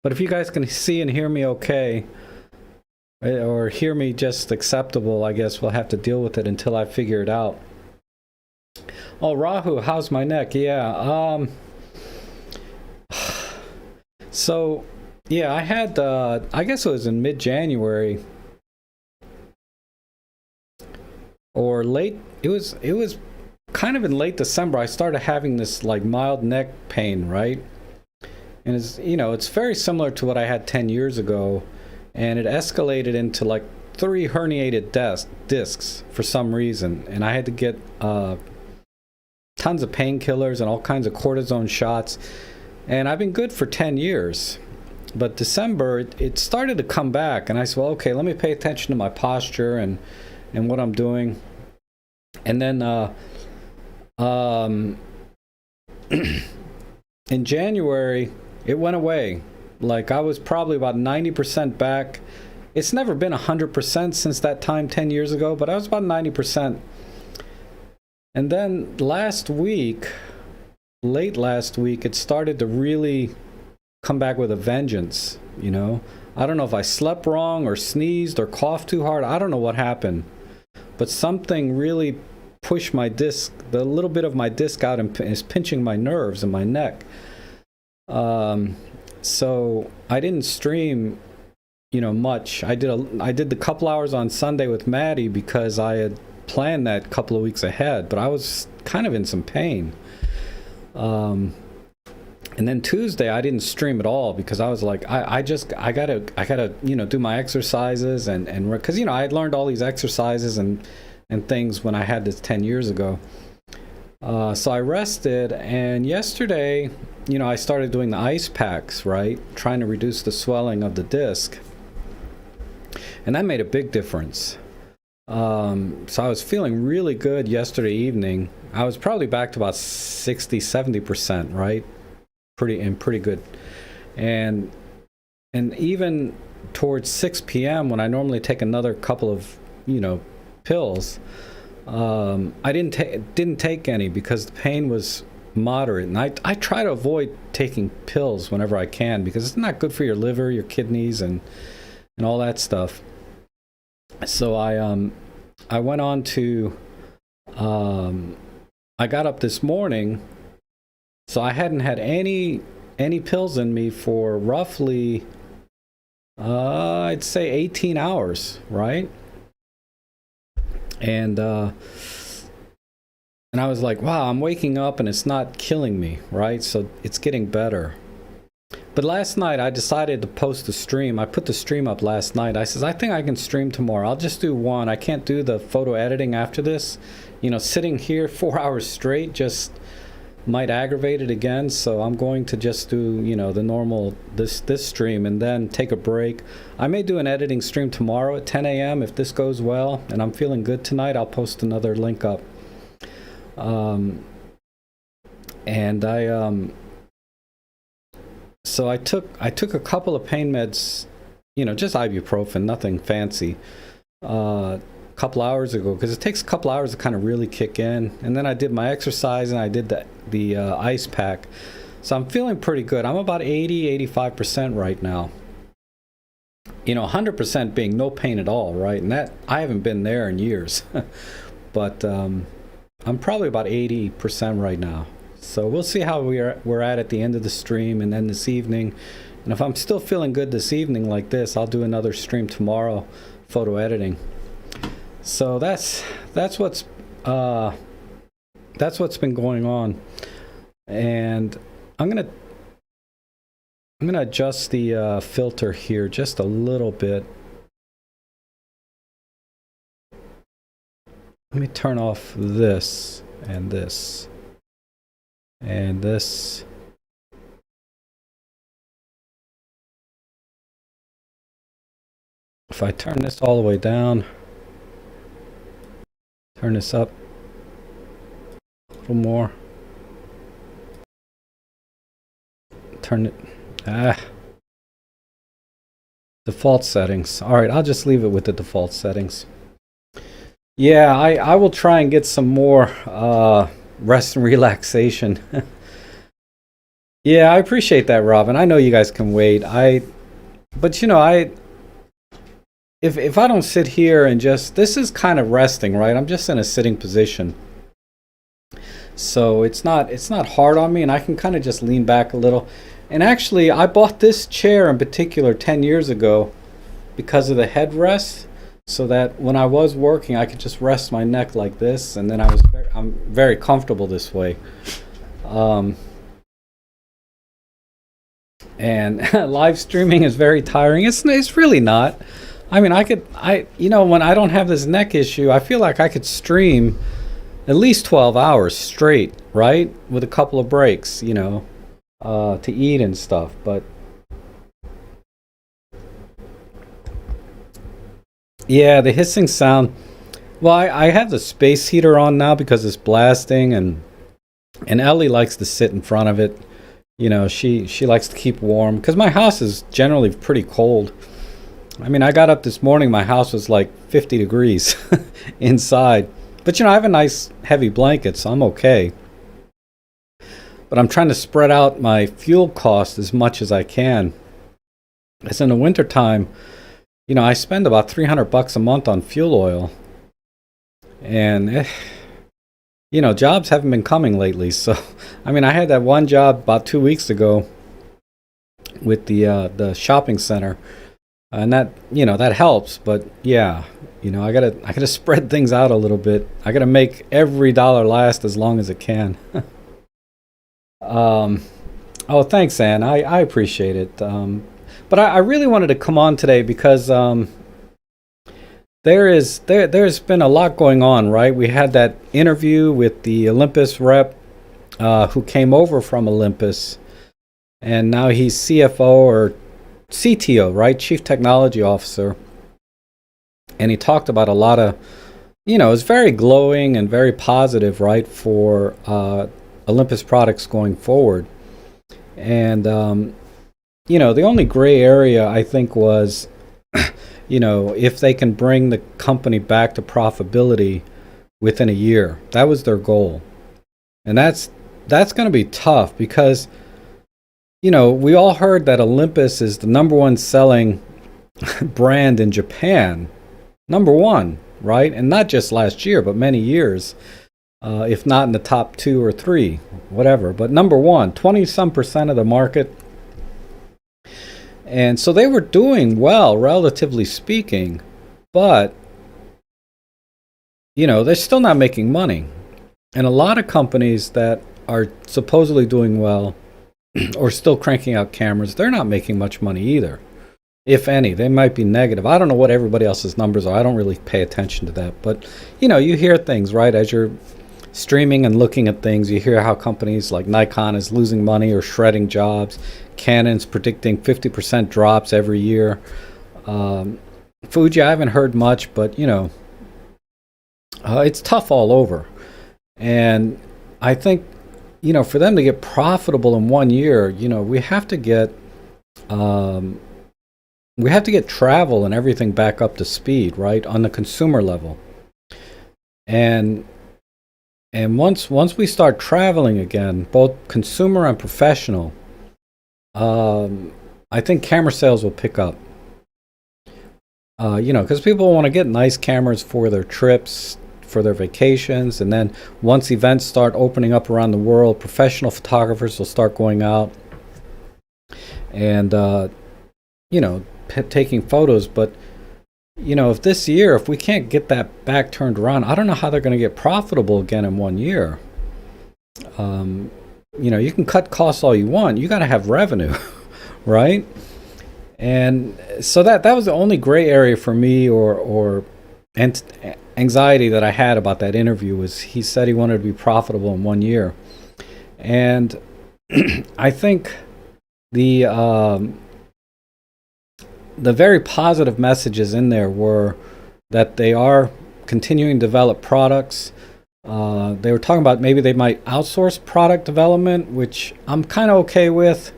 But if you guys can see and hear me okay, or hear me just acceptable, I guess we'll have to deal with it until I figure it out. Oh, Rahu, how's my neck? Yeah. So, yeah, I had, I guess it was in mid-January or late, it was kind of in late December, I started having this like mild neck pain, right? And it's, it's very similar to what I had 10 years ago, and it escalated into like 3 herniated discs for some reason, and I had to get tons of painkillers and all kinds of cortisone shots, and I've been good for 10 years. But December, it started to come back, and I said, well, okay, let me pay attention to my posture and what I'm doing. And then in January, it went away. Like, I was probably about 90% back. It's never been 100% since that time 10 years ago, but I was about 90%. And then last week, late last week, it started to really come back with a vengeance, I don't know if I slept wrong or sneezed or coughed too hard. I don't know what happened. But something really pushed my disc, the little bit of my disc out, and is pinching my nerves in my neck. So I didn't stream, much. I did the couple hours on Sunday with Maddie because I had planned that couple of weeks ahead, but I was kind of in some pain. And then Tuesday I didn't stream at all because I was like, I gotta do my exercises and because I had learned all these exercises and things when I had this 10 years ago. So I rested, and yesterday, I started doing the ice packs, right? Trying to reduce the swelling of the disc. And that made a big difference. So I was feeling really good yesterday evening. I was probably back to about 60-70%, right? Pretty good. And even towards 6 p.m. when I normally take another couple of, pills, I didn't take any because the pain was moderate. And I try to avoid taking pills whenever I can because it's not good for your liver, your kidneys, and all that stuff. So I went on to I got up this morning, so I hadn't had any pills in me for roughly I'd say 18 hours, right? And I was like, wow, I'm waking up and it's not killing me, right? So it's getting better. But last night I decided to post a stream. I put the stream up last night. I says, I think I can stream tomorrow. I'll just do one. I can't do the photo editing after this. Sitting here 4 hours straight just might aggravate it again. So I'm going to just do, the normal, this stream, and then take a break. I may do an editing stream tomorrow at 10 a.m. if this goes well and I'm feeling good tonight. I'll post another link up. And so I took a couple of pain meds, just ibuprofen, nothing fancy, a couple hours ago, because it takes a couple hours to kind of really kick in. And then I did my exercise and I did the ice pack. So I'm feeling pretty good. I'm about 80-85% right now. 100% being no pain at all, right? And that I haven't been there in years. But I'm probably about 80% right now. So we'll see how we're at the end of the stream and then this evening. And if I'm still feeling good this evening like this, I'll do another stream tomorrow, photo editing. So that's what's been going on. And I'm gonna adjust the filter here just a little bit. Let me turn off this and this. And this. If I turn this all the way down, turn this up a little more, turn it, default settings. All right, I'll just leave it with the default settings. Yeah, I will try and get some more rest and relaxation. Yeah, I appreciate that, Robin. I know you guys can wait. But if I don't sit here and just, this is kind of resting, right? I'm just in a sitting position, so it's not hard on me, and I can kind of just lean back a little. And actually, I bought this chair in particular 10 years ago because of the headrest, so that when I was working, I could just rest my neck like this, and then I'm very comfortable this way. Um, and live streaming is very tiring. It's really not. I mean, when I don't have this neck issue, I feel like I could stream at least 12 hours straight, right? With a couple of breaks, to eat and stuff. But yeah, the hissing sound. Well, I have the space heater on now because it's blasting, and Ellie likes to sit in front of it. She likes to keep warm because my house is generally pretty cold. I mean, I got up this morning, my house was like 50 degrees inside. But I have a nice heavy blanket, so I'm okay. But I'm trying to spread out my fuel cost as much as I can. As in the wintertime, I spend about $300 a month on fuel oil. And, jobs haven't been coming lately. So, I mean, I had that one job about 2 weeks ago with the shopping center. And that helps, but yeah, I gotta spread things out a little bit. I gotta make every dollar last as long as it can. um, oh, thanks, Ann. I appreciate it. But I really wanted to come on today because there's been a lot going on, right? We had that interview with the Olympus rep who came over from Olympus, and now he's CFO or CTO, right? Chief Technology Officer. And he talked about a lot of, it's very glowing and very positive, right, for Olympus products going forward. And, the only gray area I think was, if they can bring the company back to profitability within a year. That was their goal. And that's going to be tough because, we all heard that Olympus is the number one selling brand in Japan. Number one, right? And not just last year, but many years, if not in the top two or three, whatever. But number one, 20 some percent of the market. And so they were doing well, relatively speaking, but, they're still not making money. And a lot of companies that are supposedly doing well or still cranking out cameras, they're not making much money either. If any, they might be negative. I don't know what everybody else's numbers are. I don't really pay attention to that. But, you hear things, right? As you're streaming and looking at things, you hear how companies like Nikon is losing money or shredding jobs. Canon's predicting 50% drops every year. Fuji, I haven't heard much, but, it's tough all over. And I think, for them to get profitable in 1 year, um, we have to get travel and everything back up to speed, right, on the consumer level. And once we start traveling again, both consumer and professional, I think camera sales will pick up. Because people want to get nice cameras for their trips, for their vacations, and then once events start opening up around the world, professional photographers will start going out and taking photos. But if this year, if we can't get that back turned around, I don't know how they're going to get profitable again in 1 year. You can cut costs all you want, you got to have revenue. Right? And so that was the only gray area for me, or anxiety that I had about that interview. Was he said he wanted to be profitable in 1 year, and I think the very positive messages in there were that they are continuing to develop products. They were talking about maybe they might outsource product development, which I'm kind of okay with.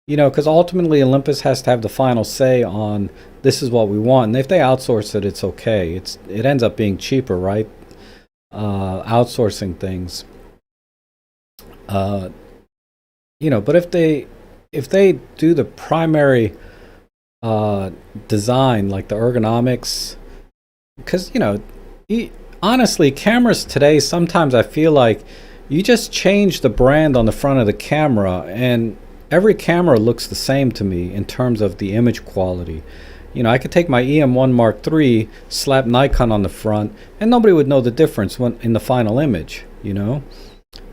Because ultimately Olympus has to have the final say on this is what we want. And if they outsource it, it's okay. It ends up being cheaper, right? Outsourcing things. but if they do the primary uh, design, like the ergonomics, because honestly, cameras today, sometimes I feel like you just change the brand on the front of the camera, and every camera looks the same to me in terms of the image quality. I could take my EM1 Mark III, slap Nikon on the front, and nobody would know the difference when in the final image.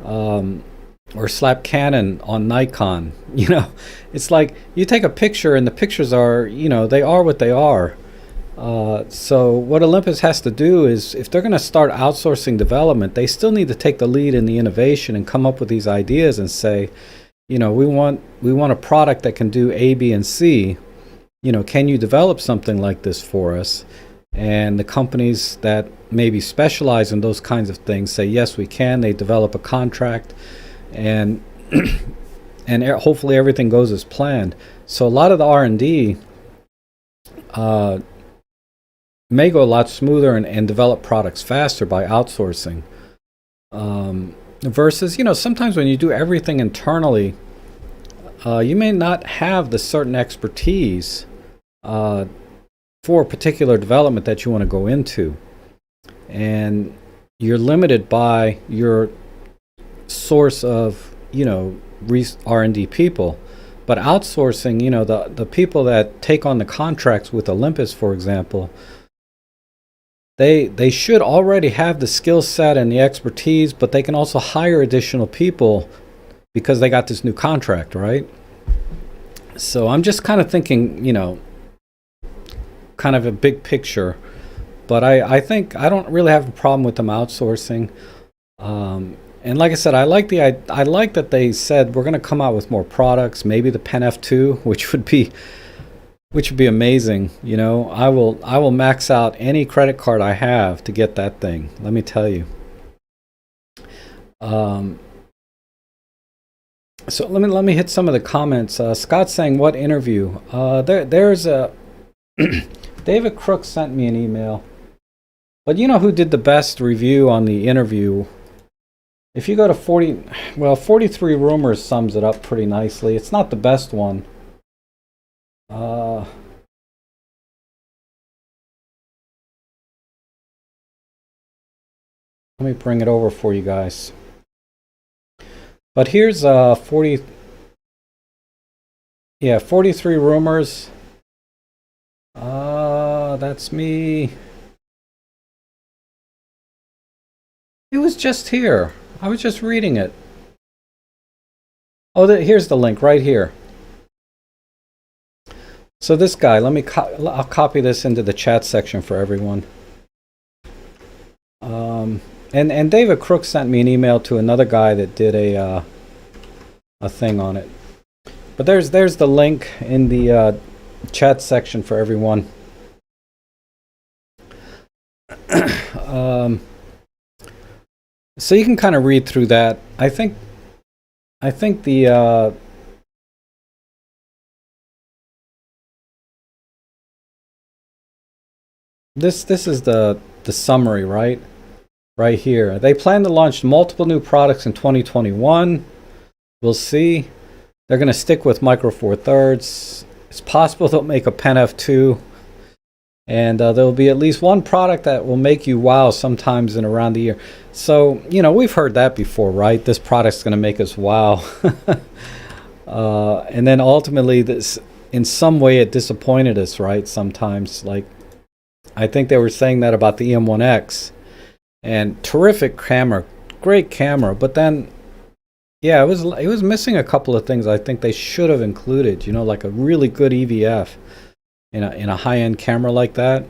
Um, or slap Canon on Nikon. It's like you take a picture, and the pictures are, they are what they are. So what Olympus has to do is, if they're going to start outsourcing development, they still need to take the lead in the innovation and come up with these ideas and say, we want a product that can do A, B, and C. Can you develop something like this for us? And the companies that maybe specialize in those kinds of things say, yes, we can. They develop a contract, and hopefully everything goes as planned. So a lot of the R&D may go a lot smoother and develop products faster by outsourcing. Versus, sometimes when you do everything internally, you may not have the certain expertise for a particular development that you want to go into. And you're limited by your source of, R&D people. But outsourcing, the people that take on the contracts with Olympus, for example, they should already have the skill set and the expertise, but they can also hire additional people because they got this new contract, right? So I'm just kind of thinking, kind of a big picture, but I think I don't really have a problem with them outsourcing. And like I said, I like that they said we're going to come out with more products, maybe the Pen F2, which would be amazing. I will max out any credit card I have to get that thing. Let me tell you. So let me hit some of the comments. Scott's saying, "What interview?" There's a David Crook sent me an email, but you know who did the best review on the interview? If you go to 43 Rumors sums it up pretty nicely. It's not the best one. Let me bring it over for you guys. But here's 43 Rumors. That's me. It was just here. I was just reading it. Oh, here's the link right here. So this guy, I'll copy this into the chat section for everyone. And David Crook sent me an email to another guy that did a thing on it. But there's the link in the chat section for everyone. So you can kind of read through that. I think the this is the summary, right here. They plan to launch multiple new products in 2021. We'll see. They're going to stick with Micro Four Thirds. It's possible they'll make a Pen F2. And there'll be at least one product that will make you wow sometimes in around the year. So, we've heard that before, right? This product's going to make us wow. And then ultimately, this, in some way, it disappointed us, right? Sometimes, like, I think they were saying that about the EM1X. And terrific camera, great camera. But then, yeah, it was missing a couple of things I think they should have included, like a really good EVF. In a high-end camera like that,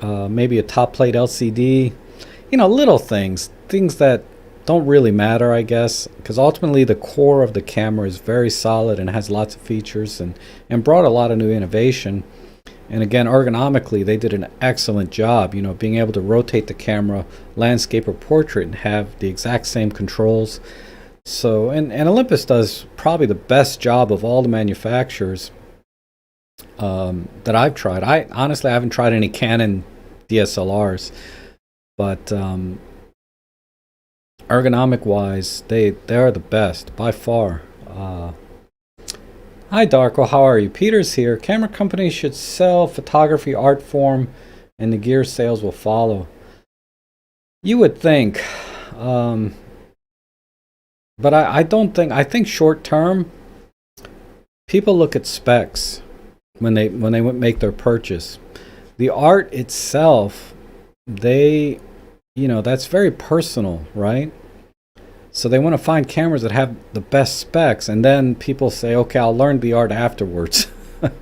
maybe a top plate LCD, little things that don't really matter, I guess, because ultimately the core of the camera is very solid and has lots of features and brought a lot of new innovation. And again, ergonomically, they did an excellent job, being able to rotate the camera, landscape or portrait, and have the exact same controls. So, and Olympus does probably the best job of all the manufacturers that I've tried. I haven't tried any Canon DSLRs, but ergonomic wise, they are the best by far. Hi, Darko. How are you? Peter's here. Camera companies should sell photography art form, and the gear sales will follow. You would think, um, but I don't think. I think short term, people look at specs when they make their purchase. The art itself, they, that's very personal, right? So they want to find cameras that have the best specs, and then people say, "Okay, I'll learn the art afterwards." Because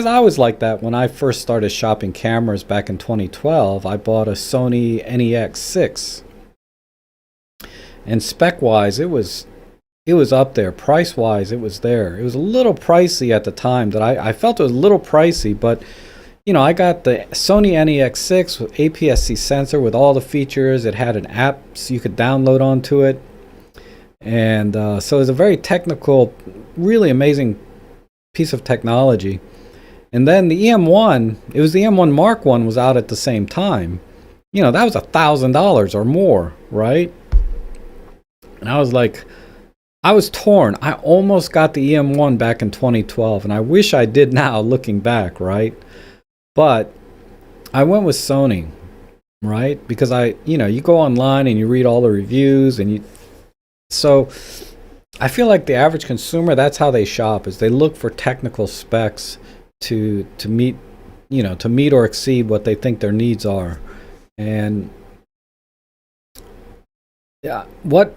I was like that when I first started shopping cameras back in 2012. I bought a Sony NEX6, and spec-wise, it was up there. Price-wise, it was there. It was a little pricey at the time. That I felt it was a little pricey, but I got the Sony NEX6 with APS-C sensor with all the features. It had an app so you could download onto it. And so it was a very technical, really amazing piece of technology. And then the EM1, it was the M1 Mark 1 was out at the same time. That was $1,000 or more, right? And I was like, I was torn. I almost got the EM1 back in 2012, and I wish I did now looking back, right? But I went with Sony, right? Because you go online and you read all the reviews, so I feel like the average consumer, that's how they shop, is they look for technical specs to meet, to meet or exceed what they think their needs are. And yeah, what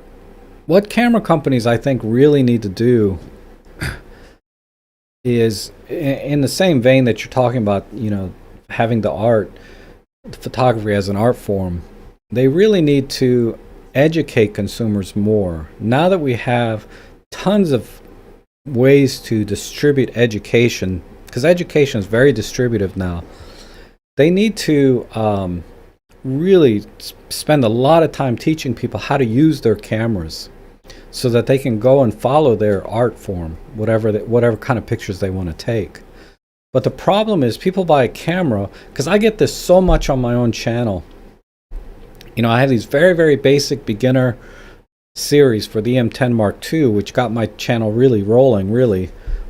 camera companies I think really need to do is, in the same vein that you're talking about, having the photography as an art form, they really need to educate consumers more. Now that we have tons of ways to distribute education, because education is very distributive now, they need to really spend a lot of time teaching people how to use their cameras, so that they can go and follow their art form, whatever kind of pictures they want to take. But the problem is, people buy a camera, because I get this so much on my own channel. I have these very, very basic beginner series for the M10 Mark II, which got my channel really rolling,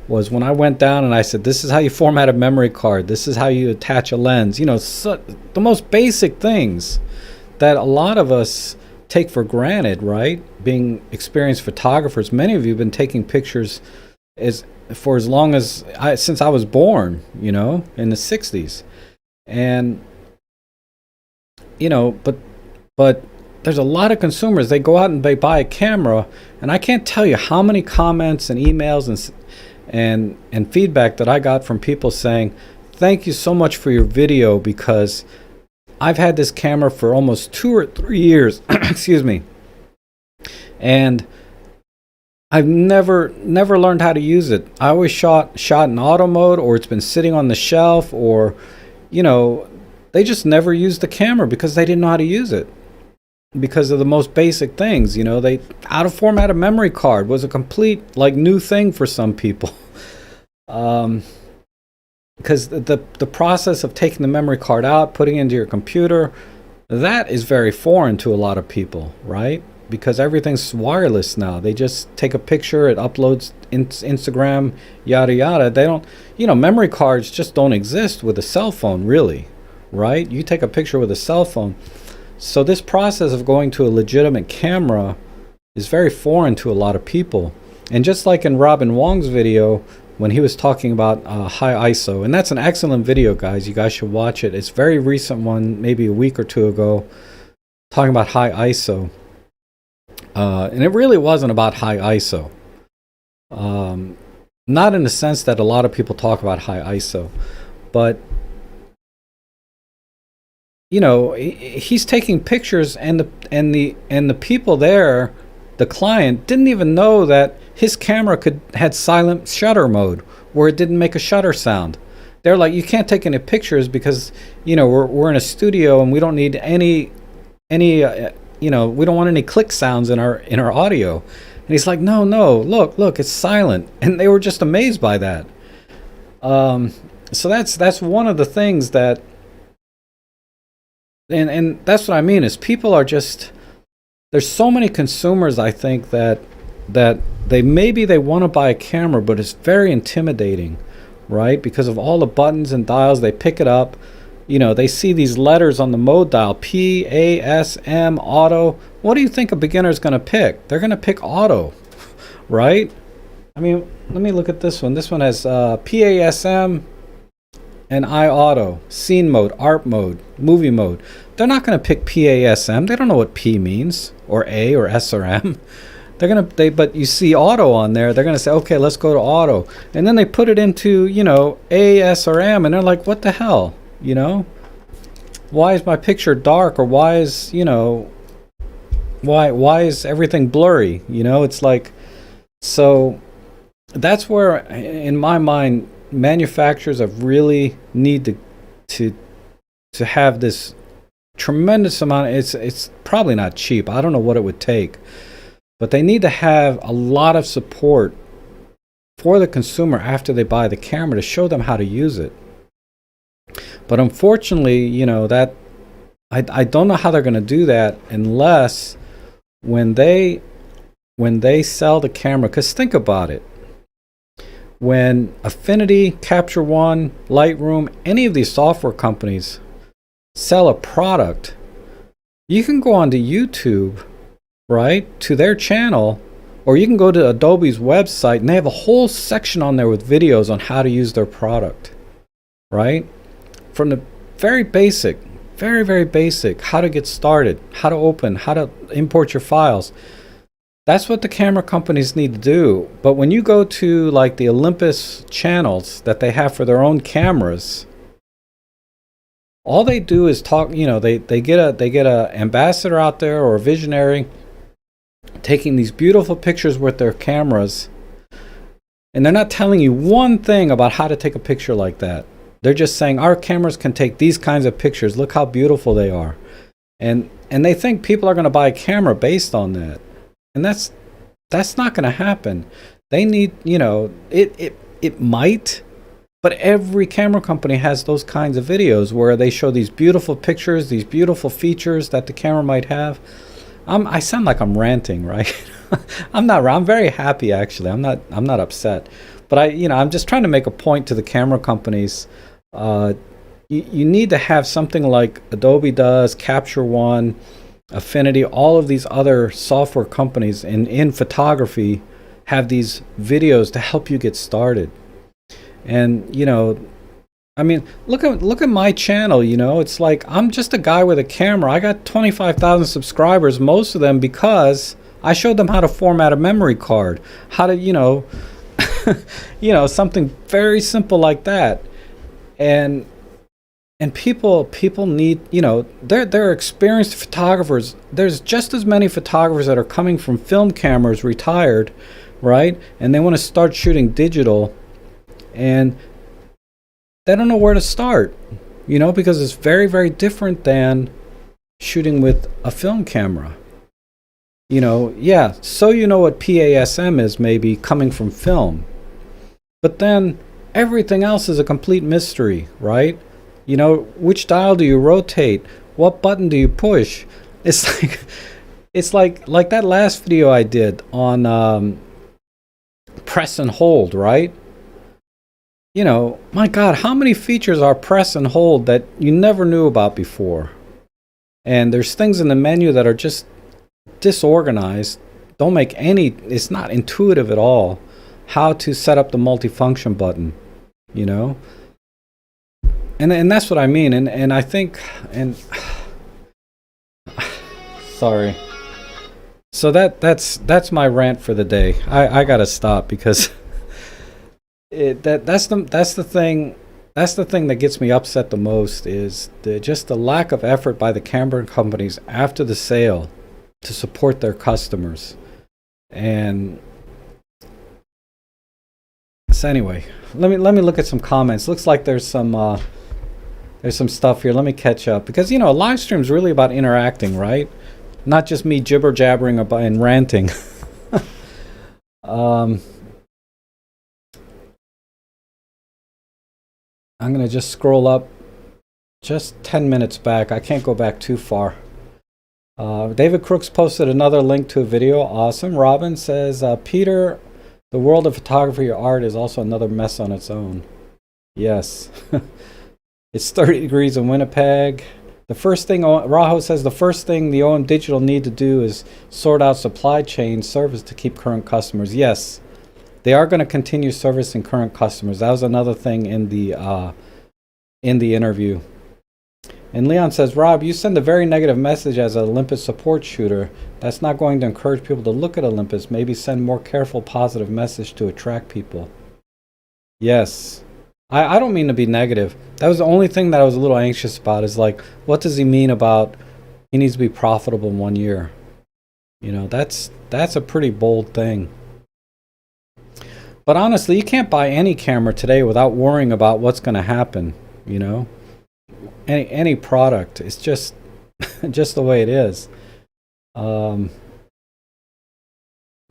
was when I went down and I said, this is how you format a memory card, this is how you attach a lens, the most basic things that a lot of us take for granted, right? Being experienced photographers, many of you have been taking pictures for as long as since I was born, in the 60s. And but there's a lot of consumers, they go out and they buy a camera, and I can't tell you how many comments and emails and feedback that I got from people saying, "Thank you so much for your video, because I've had this camera for almost 2 or 3 years," excuse me, "and I've never learned how to use it. I always shot in auto mode, or it's been sitting on the shelf, or they just never used the camera because they didn't know how to use it, because of the most basic things. They out of format a memory card was a complete new thing for some people." Because the process of taking the memory card out, putting it into your computer, that is very foreign to a lot of people, right? Because everything's wireless now. They just take a picture, it uploads Instagram, yada yada. They don't, memory cards just don't exist with a cell phone, really, right? You take a picture with a cell phone. So this process of going to a legitimate camera is very foreign to a lot of people. And just like in Robin Wong's video, when he was talking about high ISO, and that's an excellent video, guys. You guys should watch it. It's a very recent one, maybe a week or two ago, talking about high ISO. And it really wasn't about high ISO. Not in the sense that a lot of people talk about high ISO, but he's taking pictures, and the people there, the client, didn't even know that his camera had silent shutter mode, where it didn't make a shutter sound. They're like, you can't take any pictures because we're in a studio and we don't need any we don't want any click sounds in our audio. And he's like, no, look, it's silent. And they were just amazed by that. So that's one of the things that, and that's what I mean, is people are just, there's so many consumers, I think, that that they want to buy a camera, but it's very intimidating, right? Because of all the buttons and dials. They pick it up, they see these letters on the mode dial, PASM, auto. What do you think a beginner is going to pick? They're going to pick auto, right? I mean, let me look at this one. This one has PASM and auto, scene mode, art mode, movie mode. They're not going to pick PASM. They don't know what P means, or A, or S, or M. But you see auto on there. They're gonna say, okay, let's go to auto, and then they put it into A, S, or M, and they're like, what the hell, Why is my picture dark, or why is why is everything blurry? It's like, so that's where, in my mind, manufacturers have really need to have this tremendous amount. It's probably not cheap. I don't know what it would take. But they need to have a lot of support for the consumer after they buy the camera to show them how to use it. But unfortunately, that I don't know how they're going to do that unless when they sell the camera. Because think about it. When Affinity, Capture One, Lightroom, any of these software companies sell a product, you can go onto YouTube, right, to their channel, or you can go to Adobe's website, and they have a whole section on there with videos on how to use their product, right? From the very basic, very, very basic, how to get started, how to open, how to import your files. That's what the camera companies need to do. But when you go to like the Olympus channels that they have for their own cameras, all they do is talk, they get a ambassador out there, or a visionary, taking these beautiful pictures with their cameras, and they're not telling you one thing about how to take a picture like that. They're just saying, our cameras can take these kinds of pictures, look how beautiful they are, and they think people are going to buy a camera based on that, and that's not going to happen. They need, it might, but every camera company has those kinds of videos where they show these beautiful pictures, these beautiful features that the camera might have. I sound like I'm ranting, right? I'm not. I'm very happy, actually. I'm not upset. But I'm just trying to make a point to the camera companies. You need to have something like Adobe does, Capture One, Affinity, all of these other software companies in photography have these videos to help you get started. And I mean, look at my channel, it's like I'm just a guy with a camera. I got 25,000 subscribers, most of them because I showed them how to format a memory card, how to, something very simple like that. And people need, they're experienced photographers. There's just as many photographers that are coming from film cameras, retired, right? And they want to start shooting digital, and they don't know where to start, because it's very, very different than shooting with a film camera. So what PASM is, maybe coming from film. But then everything else is a complete mystery, right? Which dial do you rotate? What button do you push? It's like that last video I did on press and hold, right? My God, how many features are press and hold that you never knew about before? And there's things in the menu that are just disorganized, don't make any, it's not intuitive at all. How to set up the multifunction button, And that's what I mean. And I think, sorry. So that's my rant for the day. I gotta stop because that's the thing that gets me upset the most is just the lack of effort by the camera companies after the sale to support their customers. And so anyway, let me look at some comments. Looks like there's some stuff here. Let me catch up because a live stream is really about interacting, right? Not just me jibber jabbering about and ranting. I'm going to just scroll up just 10 minutes back. I can't go back too far. David Crooks posted another link to a video. Awesome. Robin says, Peter, the world of photography or art is also another mess on its own. Yes. It's 30 degrees in Winnipeg. The first thing, Raho says, the first thing the OM Digital need to do is sort out supply chain service to keep current customers. Yes, they are going to continue servicing current customers. That was another thing in the interview. And Leon says, Rob, you send a very negative message as an Olympus support shooter. That's not going to encourage people to look at Olympus. Maybe send more careful, positive message to attract people. Yes. I don't mean to be negative. That was the only thing that I was a little anxious about, is like, what does he mean about he needs to be profitable in 1 year? You know, that's a pretty bold thing. But honestly, you can't buy any camera today without worrying about what's going to happen, you know? Any product. It's just just the way it is. But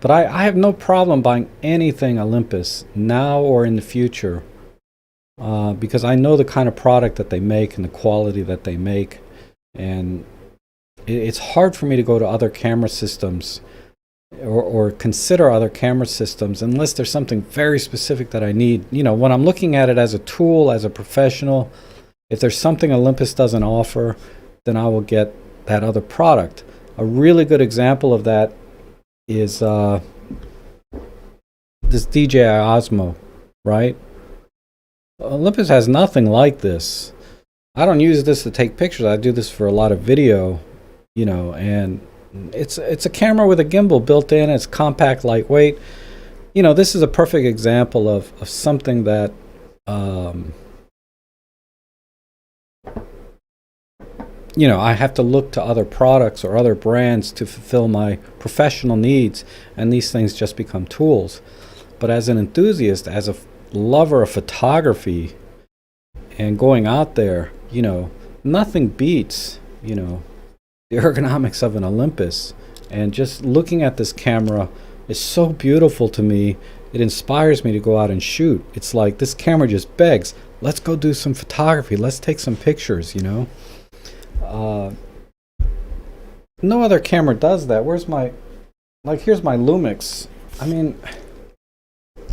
I have no problem buying anything Olympus now or in the future. Because I know the kind of product that they make and the quality that they make, and it's hard for me to go to other camera systems or consider other camera systems unless there's something very specific that I need. You know, when I'm looking at it as a tool, as a professional, if there's something Olympus doesn't offer, then I will get that other product. A really good example of that is this DJI Osmo, right? Olympus has nothing like this. I don't use this to take pictures. I do this for a lot of video, you know, and it's a camera with a gimbal built in. It's compact, lightweight. You know, this is a perfect example of something that you know, I have to look to other products or other brands to fulfill my professional needs, and these things just become tools. But as an enthusiast, as a lover of photography and going out there, you know, nothing beats, you know, the ergonomics of an Olympus. And just looking at this camera is so beautiful to me. It inspires me to go out and shoot. It's like this camera just begs, let's go do some photography. Let's take some pictures, you know. No other camera does that. Where's my, like, here's my Lumix. I mean,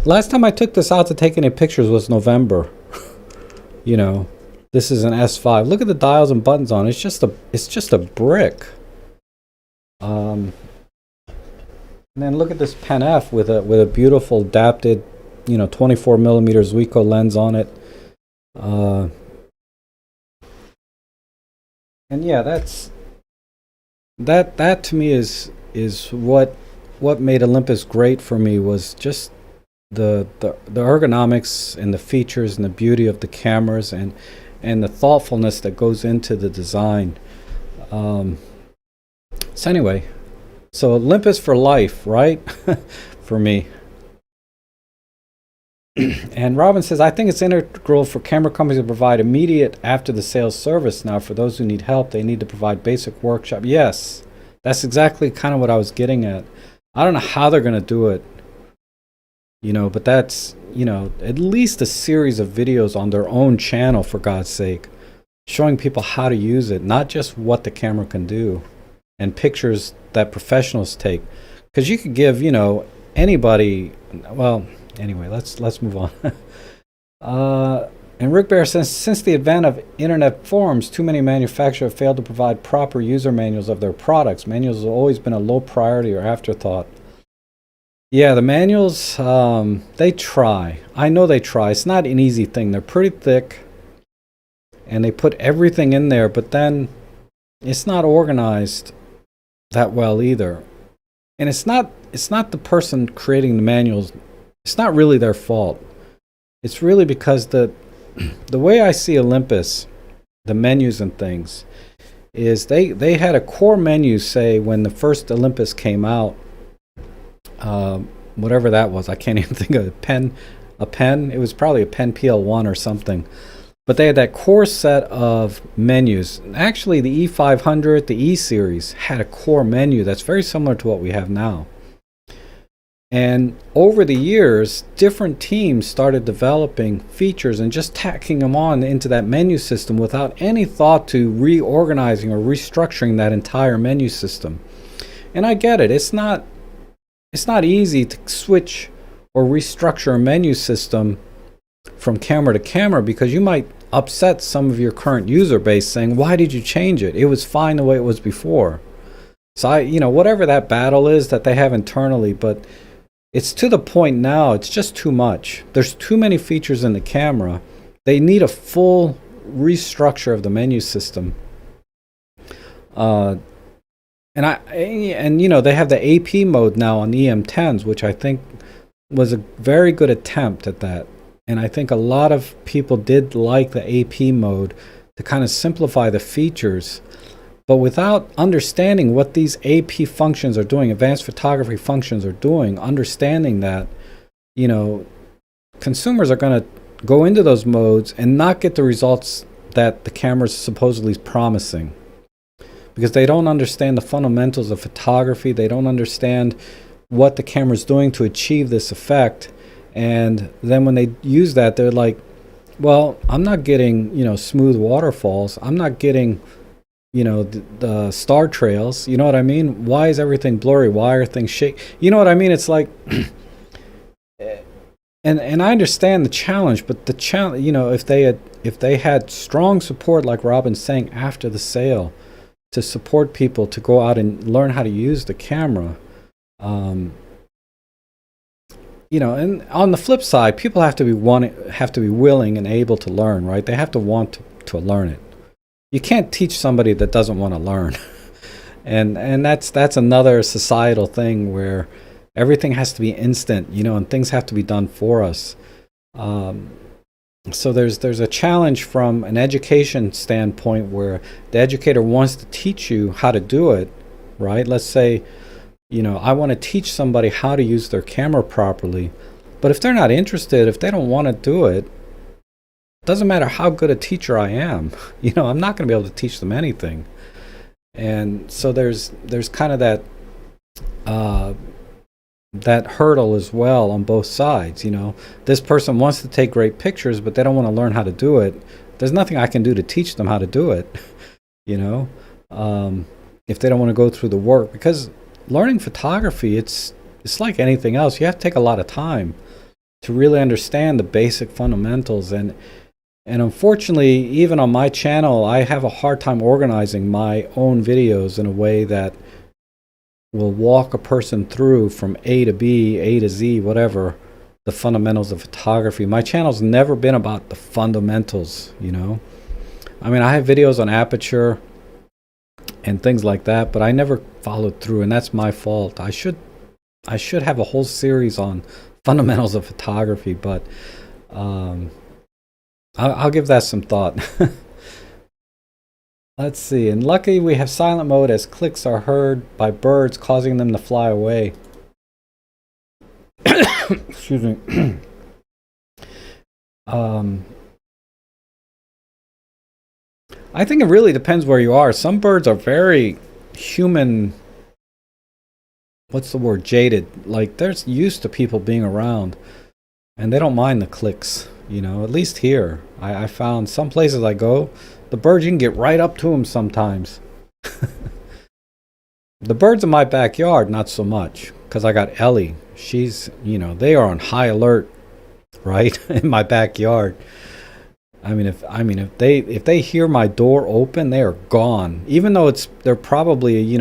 last time I took this out to take any pictures was November. You know, this is an S5. Look at the dials and buttons on it. It's just a brick. And then look at this Pen F with a beautiful adapted, you know, 24 millimeter Zuiko lens on it. And yeah, that to me is what made Olympus great for me, was just the ergonomics and the features and the beauty of the cameras and the thoughtfulness that goes into the design. So anyway, so Olympus for life, right? For me. And Robin says, I think it's integral for camera companies to provide immediate after the sales service. Now, for those who need help, they need to provide basic workshop. Yes, that's exactly kind of what I was getting at. I don't know how they're going to do it, you know, but that's, you know, at least a series of videos on their own channel, for God's sake, showing people how to use it, not just what the camera can do, and pictures that professionals take. Because you could give, you know, anybody, well, anyway, let's move on. And Rick Bear says, since the advent of internet forums, too many manufacturers have failed to provide proper user manuals of their products. Manuals have always been a low priority or afterthought. Yeah, the manuals, they try. I know they try. It's not an easy thing. They're pretty thick, and they put everything in there, but then it's not organized that well either. And it's not the person creating the manuals. It's not really their fault. It's really because the way I see Olympus, the menus and things, is they had a core menu, say, when the first Olympus came out, whatever that was. I can't even think of it. A pen. It was probably a pen PL1 or something. But they had that core set of menus. Actually, the E500, the E series, had a core menu that's very similar to what we have now. And over the years, different teams started developing features and just tacking them on into that menu system without any thought to reorganizing or restructuring that entire menu system. And I get it. It's not easy to switch or restructure a menu system from camera to camera, because you might upset some of your current user base saying, why did you change it? It was fine the way it was before. So whatever that battle is that they have internally, but it's to the point now, it's just too much. There's too many features in the camera. They need a full restructure of the menu system. And they have the AP mode now on EM10s, which I think was a very good attempt at that. And I think a lot of people did like the AP mode to kind of simplify the features. But without understanding what these AP functions are doing, advanced photography functions are doing, understanding that, consumers are going to go into those modes and not get the results that the camera's supposedly promising. Because they don't understand the fundamentals of photography. They don't understand what the camera's doing to achieve this effect. And then when they use that, they're like, well, I'm not getting, smooth waterfalls. I'm not getting the star trails. You know what I mean? Why is everything blurry? Why are things shaky? You know what I mean? It's like, and I understand the challenge, but the challenge, if they had strong support, like Robin's saying, after the sale, to support people to go out and learn how to use the camera, and on the flip side, people have to be willing and able to learn, right? They have to want to learn it. You can't teach somebody that doesn't want to learn. and that's another societal thing where everything has to be instant, and things have to be done for us. So there's a challenge from an education standpoint where the educator wants to teach you how to do it, right? Let's say, I want to teach somebody how to use their camera properly, but if they're not interested, if they don't want to do it, doesn't matter how good a teacher I am, I'm not going to be able to teach them anything. And so there's kind of that hurdle as well on both sides. This person wants to take great pictures, but they don't want to learn how to do it. There's nothing I can do to teach them how to do it, if they don't want to go through the work. Because learning photography, it's like anything else. You have to take a lot of time to really understand the basic fundamentals. And unfortunately, even on my channel, I have a hard time organizing my own videos in a way that will walk a person through from A to B, A to Z, whatever, the fundamentals of photography. My channel's never been about the fundamentals, I mean, I have videos on aperture and things like that, but I never followed through, and that's my fault. I should have a whole series on fundamentals of photography, but I'll give that some thought. Let's see. And luckily we have silent mode, as clicks are heard by birds, causing them to fly away. Excuse me. I think it really depends where you are. Some birds are very human. What's the word? Jaded. Like, they're used to people being around, and they don't mind the clicks. At least here, I found some places I go, the birds, you can get right up to them sometimes. The birds in my backyard, not so much, because I got Ellie. She's, they are on high alert, right, in my backyard. If they hear my door open, they are gone. Even though they're probably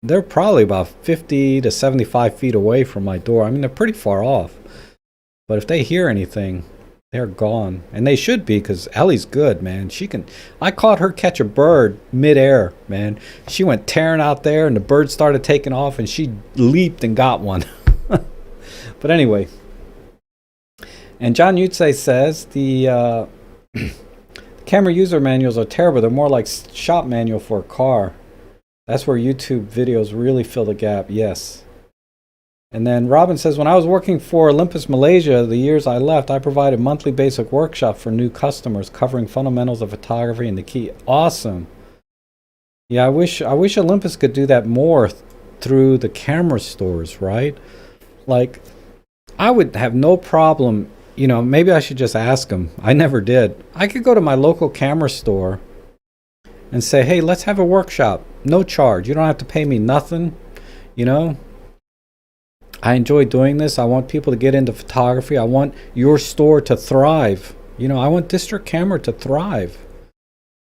about 50 to 75 feet away from my door. They're pretty far off. But if they hear anything, they're gone. And they should be, because Ellie's good, man. I caught her catch a bird midair, man. She went tearing out there, and the bird started taking off, and she leaped and got one. But anyway. And John Yutze says, the camera user manuals are terrible. They're more like shop manual for a car. That's where YouTube videos really fill the gap. Yes. And then Robin says, when I was working for Olympus Malaysia, the years I left, I provided monthly basic workshop for new customers covering fundamentals of photography and the key. Awesome. Yeah, I wish Olympus could do that more through the camera stores, right? Like, I would have no problem, maybe I should just ask them. I never did. I could go to my local camera store and say, hey, let's have a workshop. No charge. You don't have to pay me nothing. I enjoy doing this. I want people to get into photography. I want your store to thrive. I want District Camera to thrive.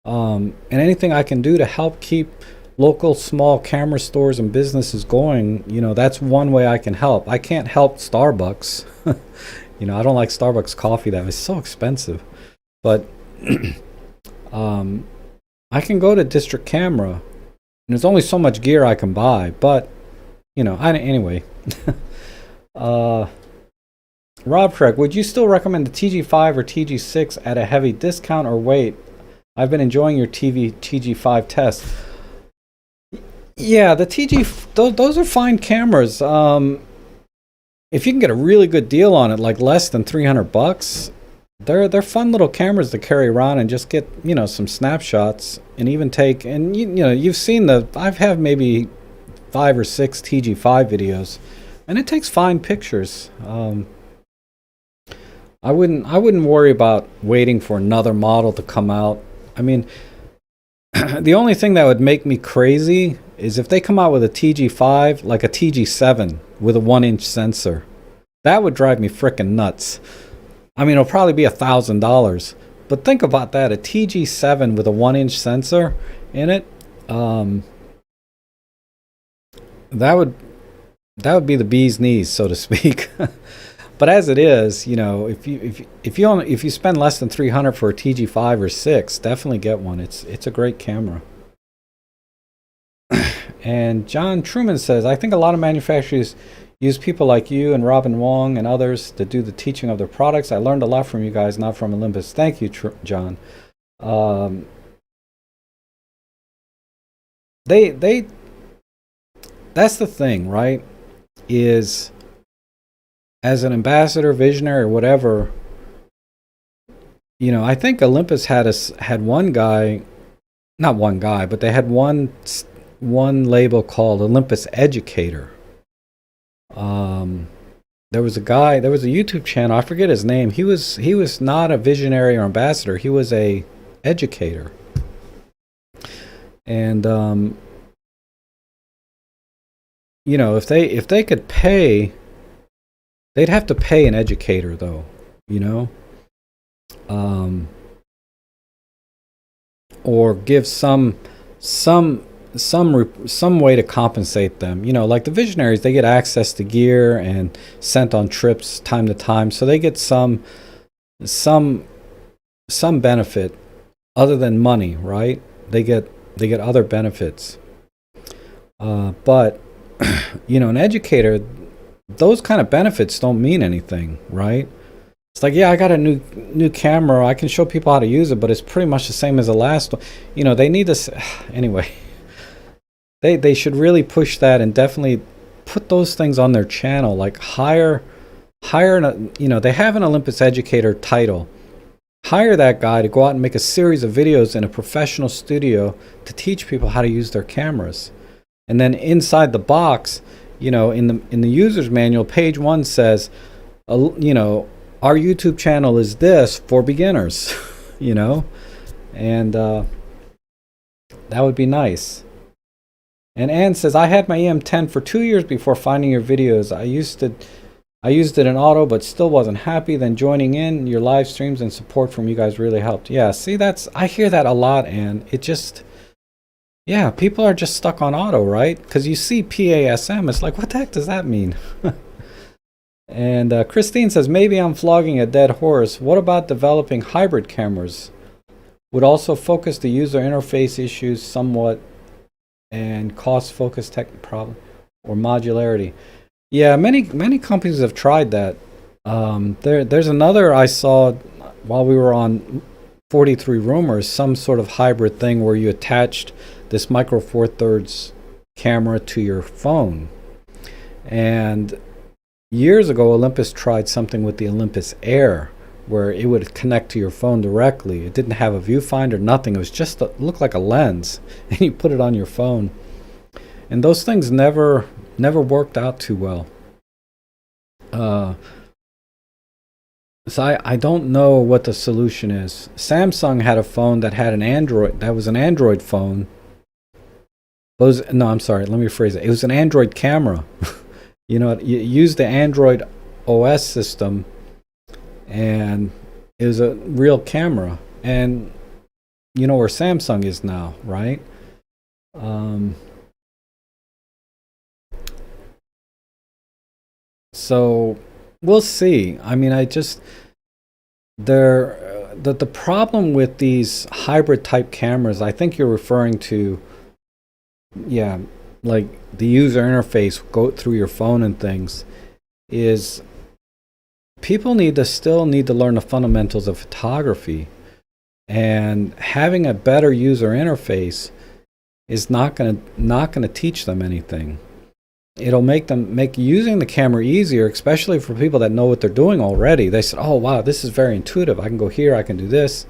And anything I can do to help keep local small camera stores and businesses going, that's one way I can help. I can't help Starbucks. I don't like Starbucks coffee. That was so expensive. But I can go to District Camera, and there's only so much gear I can buy. But, anyway. robtrek, would you still recommend the TG5 or TG6 at a heavy discount or wait? I've been enjoying your TG5 tests. Yeah, the those are fine cameras. If you can get a really good deal on it, like less than $300, they're fun little cameras to carry around and just get some snapshots and even take. And you've seen I've had maybe 5 or 6 TG5 videos, and it takes fine pictures. I wouldn't worry about waiting for another model to come out. I mean, the only thing that would make me crazy is if they come out with a TG5, like a TG7 with a 1-inch sensor. That would drive me frickin' nuts. I mean, it'll probably be $1,000. But think about that, a TG7 with a 1-inch sensor in it. That would be the bee's knees, so to speak. But as it is, if you spend less than $300 for a TG5 or 6, definitely get one. It's a great camera. And John Truman says, I think a lot of manufacturers use people like you and Robin Wong and others to do the teaching of their products. I learned a lot from you guys, not from Olympus. Thank you, John. That's the thing, right? Is as an ambassador, visionary, or whatever, I think Olympus had one guy, not one guy, but they had one label called Olympus Educator. There was a YouTube channel, I forget his name. He was not a visionary or ambassador. He was a educator. And if they could pay, they'd have to pay an educator, though, or give some way to compensate them. Like the visionaries, they get access to gear and sent on trips time to time, so they get some benefit other than money, right? They get other benefits. But an educator, those kind of benefits don't mean anything, right? It's like, yeah, I got a new camera. I can show people how to use it, but it's pretty much the same as the last one. They need this anyway. They should really push that and definitely put those things on their channel. Like hire they have an Olympus Educator title. Hire that guy to go out and make a series of videos in a professional studio to teach people how to use their cameras. And then inside the box, in the user's manual, page 1 says, our YouTube channel is this for beginners, and that would be nice. And Ann says, I had my EM10 for 2 years before finding your videos. I used it in auto, but still wasn't happy. Then joining in your live streams and support from you guys really helped. Yeah, see, I hear that a lot, Ann. It just, yeah, people are just stuck on auto, right? Because you see PASM, it's like, what the heck does that mean? And Christine says, maybe I'm flogging a dead horse. What about developing hybrid cameras? Would also focus the user interface issues somewhat and cost focus tech problem or modularity. Yeah, many companies have tried that. There's another I saw while we were on 43 Rumors, some sort of hybrid thing where you attached this micro four thirds camera to your phone. And years ago, Olympus tried something with the Olympus Air where it would connect to your phone directly. It didn't have a viewfinder, nothing. It was just looked like a lens, and you put it on your phone. and those things never worked out too well. So I don't know what the solution is. Samsung had a phone that had an Android, that was an Android phone. No, I'm sorry, let me rephrase it. It was an Android camera. You know, you used the Android OS system, and it was a real camera. And you know where Samsung is now, right? So we'll see. I mean, the problem with these hybrid type cameras, I think you're referring to, yeah, like the user interface go through your phone and things, is people still need to learn the fundamentals of photography, and having a better user interface is not gonna teach them anything. It'll make using the camera easier, especially for people that know what they're doing already. They said, oh wow, this is very intuitive, I can go here, I can do this.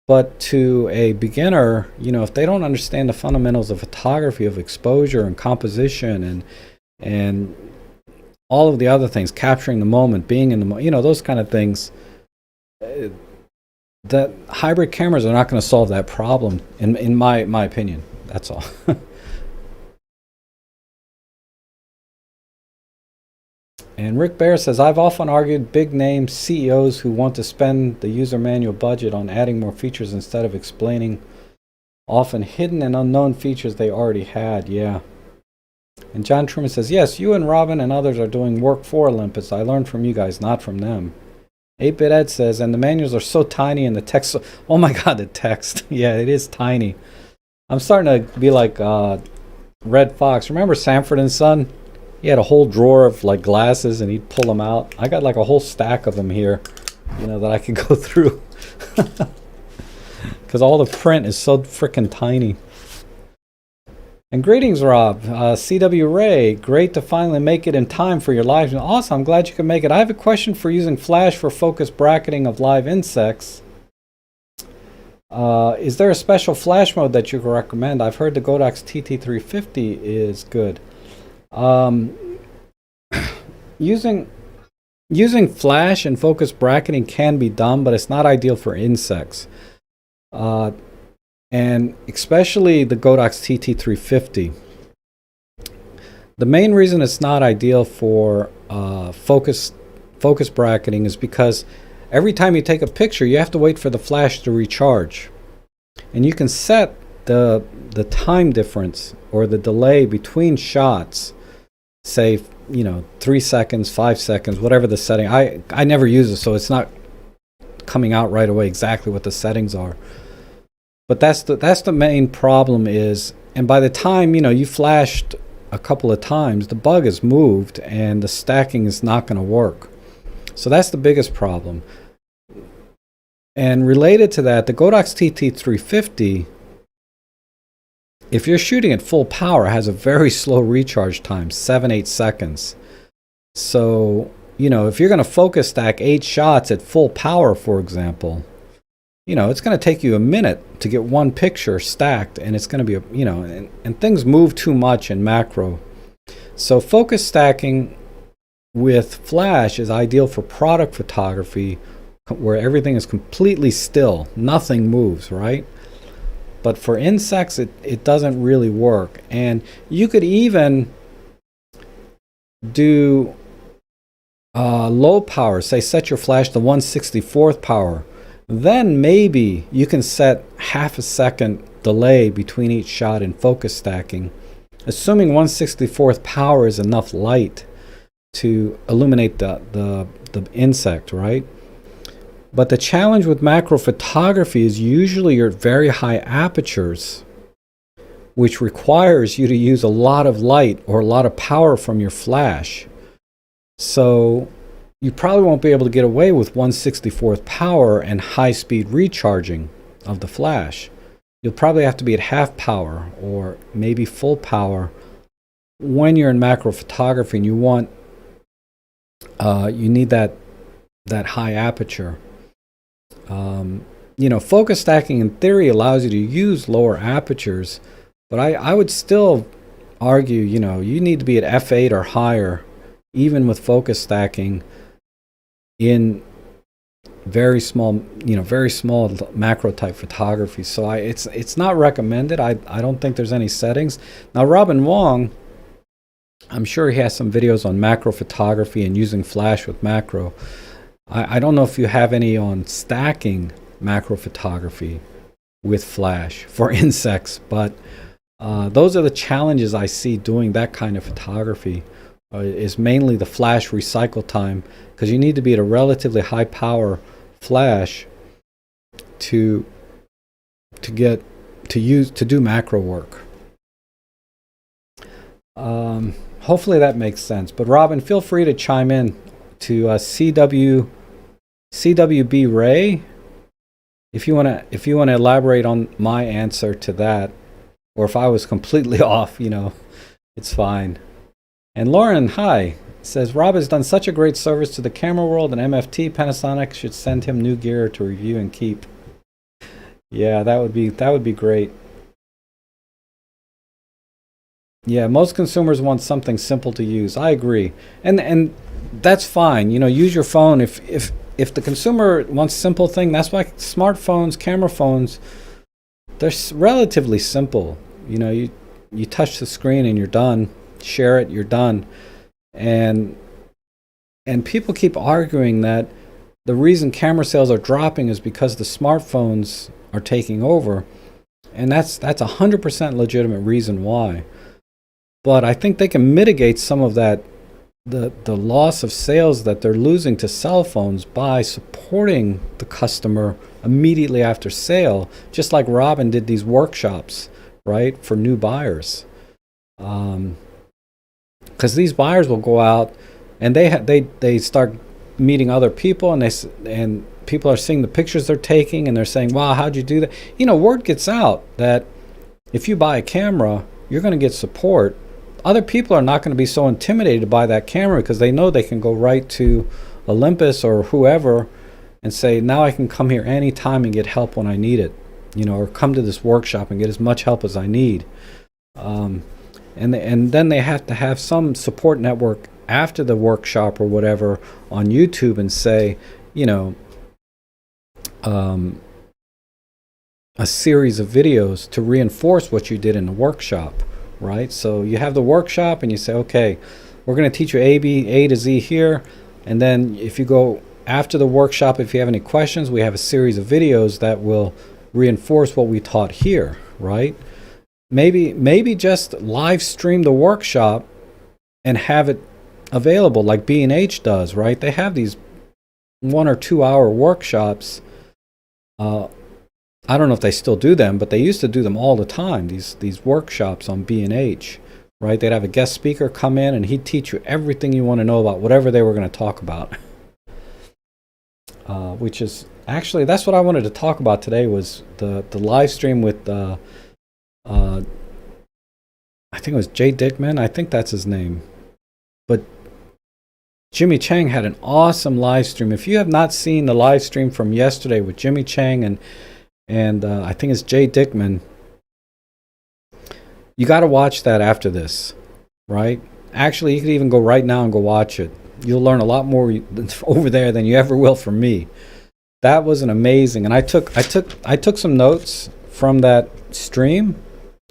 But to a beginner, you know, if they don't understand the fundamentals of photography, of exposure and composition and all of the other things, capturing the moment, being in the moment, you know, those kind of things, that hybrid cameras are not going to solve that problem, in my opinion. That's all. And Rick Bear says, I've often argued big name CEOs who want to spend the user manual budget on adding more features instead of explaining often hidden and unknown features they already had. Yeah. And John Truman says, yes, you and Robin and others are doing work for Olympus. I learned from you guys, not from them. 8-Bit Ed says, and the manuals are so tiny and the text, oh my God, the text. Yeah, it is tiny. I'm starting to be like Red Fox. Remember Sanford and Son? He had a whole drawer of like glasses and he'd pull them out. I got like a whole stack of them here, you know, that I could go through. Because all the print is so freaking tiny. And greetings, Rob. CW Ray, great to finally make it in time for your live. Awesome, I'm glad you could make it. I have a question for using flash for focus bracketing of live insects. Is there a special flash mode that you can recommend? I've heard the Godox TT350 is good. Using flash and focus bracketing can be done, but it's not ideal for insects. And especially the Godox TT350. The main reason it's not ideal for focus bracketing is because every time you take a picture, you have to wait for the flash to recharge. And you can set the time difference or the delay between shots, say, you know, 3 seconds, 5 seconds, whatever the setting. I never use it, so it's not coming out right away exactly what the settings are. But that's the main problem is, and by the time, you know, you flashed a couple of times, the bug has moved and the stacking is not going to work. So that's the biggest problem. And related to that, the Godox TT350, if you're shooting at full power, has a very slow recharge time, 7-8 seconds. So, you know, if you're going to focus stack 8 shots at full power, for example, you know, it's going to take you a minute to get one picture stacked, and it's going to be, you know, and things move too much in macro. So focus stacking with flash is ideal for product photography where everything is completely still, nothing moves, right? But for insects, it doesn't really work. And you could even do low power, say set your flash to 1/64th power. Then maybe you can set half a second delay between each shot in focus stacking, assuming 1/64th power is enough light to illuminate the insect, right? But the challenge with macro photography is usually you're at very high apertures, which requires you to use a lot of light or a lot of power from your flash. So you probably won't be able to get away with 1/64th power and high-speed recharging of the flash. You'll probably have to be at half power or maybe full power when you're in macro photography and you need that high aperture. You know, focus stacking in theory allows you to use lower apertures, but I would still argue, you need to be at f8 or higher, even with focus stacking, in very small macro type photography. So it's not recommended. I don't think there's any settings. Now Robin Wong, I'm sure he has some videos on macro photography and using flash with macro. I don't know if you have any on stacking macro photography with flash for insects, but those are the challenges I see doing that kind of photography. Is mainly the flash recycle time, because you need to be at a relatively high power flash to do macro work. Hopefully that makes sense. But Robin, feel free to chime in to CWB Ray if you want to elaborate on my answer to that, or if I was completely off. It's fine. And Lauren, hi, says Rob has done such a great service to the camera world and MFT. Panasonic should send him new gear to review and keep. Yeah, that would be great. Yeah, most consumers want something simple to use. I agree, and that's fine. Use your phone. If the consumer wants simple thing, that's why smartphones, camera phones, they're relatively simple. You touch the screen and you're done. Share it, you're done. And people keep arguing that the reason camera sales are dropping is because the smartphones are taking over, and that's 100% legitimate reason why. But I think they can mitigate some of that, the loss of sales that they're losing to cell phones, by supporting the customer immediately after sale, just like Robin did these workshops, right, for new buyers. Because these buyers will go out and they start meeting other people, and people are seeing the pictures they're taking, and they're saying, "Wow, how'd you do that?" Word gets out that if you buy a camera, you're going to get support. Other people are not going to be so intimidated by that camera, because they know they can go right to Olympus or whoever and say, "Now I can come here anytime and get help when I need it," or come to this workshop and get as much help as I need. And then they have to have some support network after the workshop or whatever on YouTube, and say, a series of videos to reinforce what you did in the workshop, right? So you have the workshop and you say, okay, we're going to teach you A to Z here. And then if you go after the workshop, if you have any questions, we have a series of videos that will reinforce what we taught here, right? Maybe just live stream the workshop and have it available like B&H does, right? They have these 1 or 2 hour workshops. I don't know if they still do them, but they used to do them all the time, these workshops on B&H, right? They'd have a guest speaker come in and he'd teach you everything you want to know about whatever they were going to talk about. Which is actually, that's what I wanted to talk about today, was the live stream with I think it was Jay Dickman. I think that's his name. But Jimmy Chang had an awesome live stream. If you have not seen the live stream from yesterday with Jimmy Chang and I think it's Jay Dickman, you got to watch that after this, right? Actually, you could even go right now and go watch it. You'll learn a lot more over there than you ever will from me. That was an amazing, and I took some notes from that stream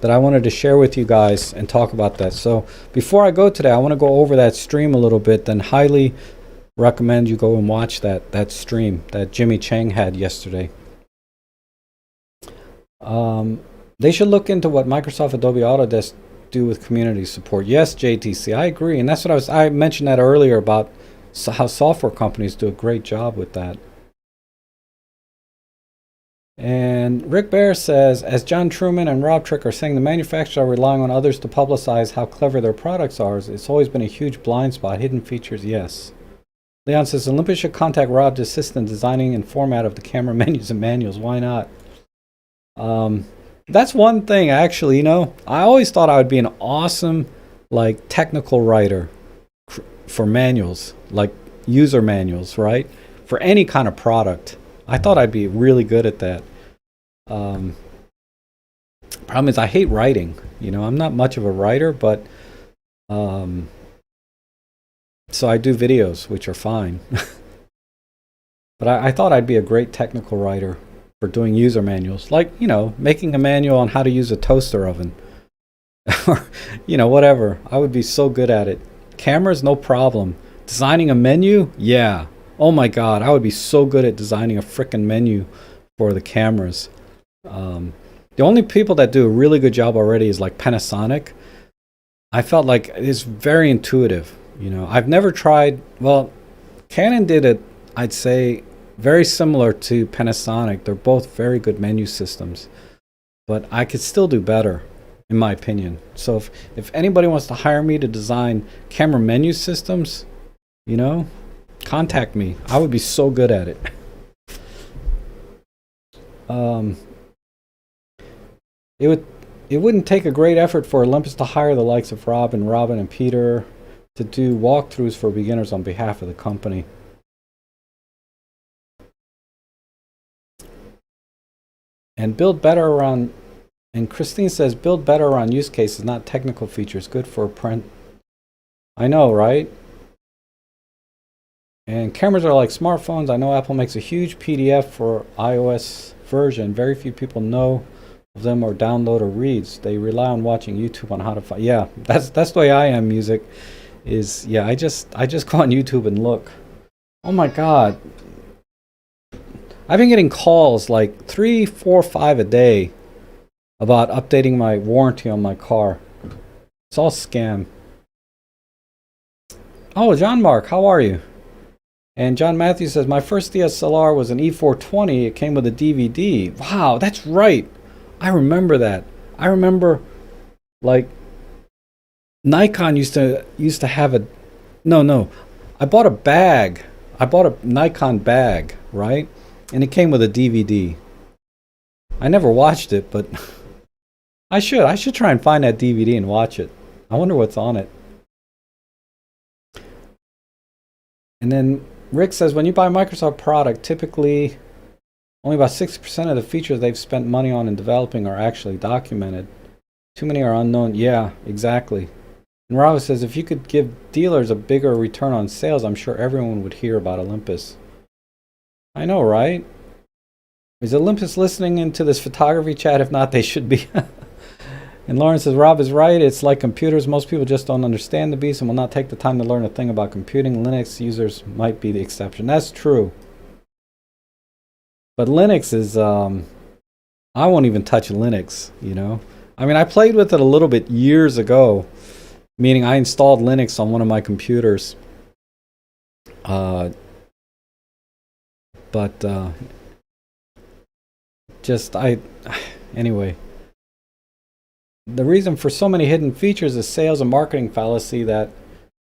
that I wanted to share with you guys and talk about that. So before I go today, I want to go over that stream a little bit, then highly recommend you go and watch that stream that Jimmy Chang had yesterday. They should look into what Microsoft Adobe Autodesk do with community support. Yes, JTC, I agree. And that's what I mentioned that earlier about how software companies do a great job with that. And Rick Bear says, as John Truman and robtrek are saying, the manufacturers are relying on others to publicize how clever their products are. It's always been a huge blind spot. Hidden features, yes. Leon says, Olympus should contact Rob to assist in designing and format of the camera menus and manuals. Why not? That's one thing, actually. I always thought I would be an awesome, technical writer for manuals, like user manuals, right? For any kind of product. I thought I'd be really good at that. Problem is, I hate writing. You know, I'm not much of a writer, but um, so I do videos, which are fine. But I thought I'd be a great technical writer for doing user manuals, like, you know, making a manual on how to use a toaster oven, or, you know, whatever. I would be so good at it. Cameras, no problem. Designing a menu, yeah. Oh my God, I would be so good at designing a frickin' menu for the cameras. The only people that do a really good job already is like Panasonic. I felt like it's very intuitive. You know, I've never tried. Well, Canon did it, I'd say, very similar to Panasonic. They're both very good menu systems, but I could still do better, in my opinion. So if anybody wants to hire me to design camera menu systems, you know, contact me. I would be so good at it. It wouldn't take a great effort for Olympus to hire the likes of Robin and Peter to do walkthroughs for beginners on behalf of the company. And build better around, and Christine says, build better around use cases, not technical features. Good for print. I know, right? And cameras are like smartphones. I know Apple makes a huge PDF for iOS version. Very few people know of them or download or reads. They rely on watching YouTube on how to find. Yeah, that's the way I am. Music is, yeah. I just go on YouTube and look. Oh my God, I've been getting calls like 3, 4, 5 a day about updating my warranty on my car. It's all scam. Oh, John Mark, how are you? And John Matthews says, my first DSLR was an E420. It came with a DVD. Wow, that's right. I remember that. I remember, like, Nikon used to have a, no. I bought a bag. I bought a Nikon bag, right? And it came with a DVD. I never watched it, but I should. I should try and find that DVD and watch it. I wonder what's on it. And then Rick says, when you buy a Microsoft product, typically only about 60% of the features they've spent money on and developing are actually documented. Too many are unknown. Yeah, exactly. And Robert says, if you could give dealers a bigger return on sales, I'm sure everyone would hear about Olympus. I know, right? Is Olympus listening into this photography chat? If not, they should be. And Lauren says, Rob is right. It's like computers. Most people just don't understand the beast and will not take the time to learn a thing about computing. Linux users might be the exception. That's true. But Linux is, I won't even touch Linux, you know. I mean, I played with it a little bit years ago, meaning I installed Linux on one of my computers. Anyway. The reason for so many hidden features is sales and marketing fallacy that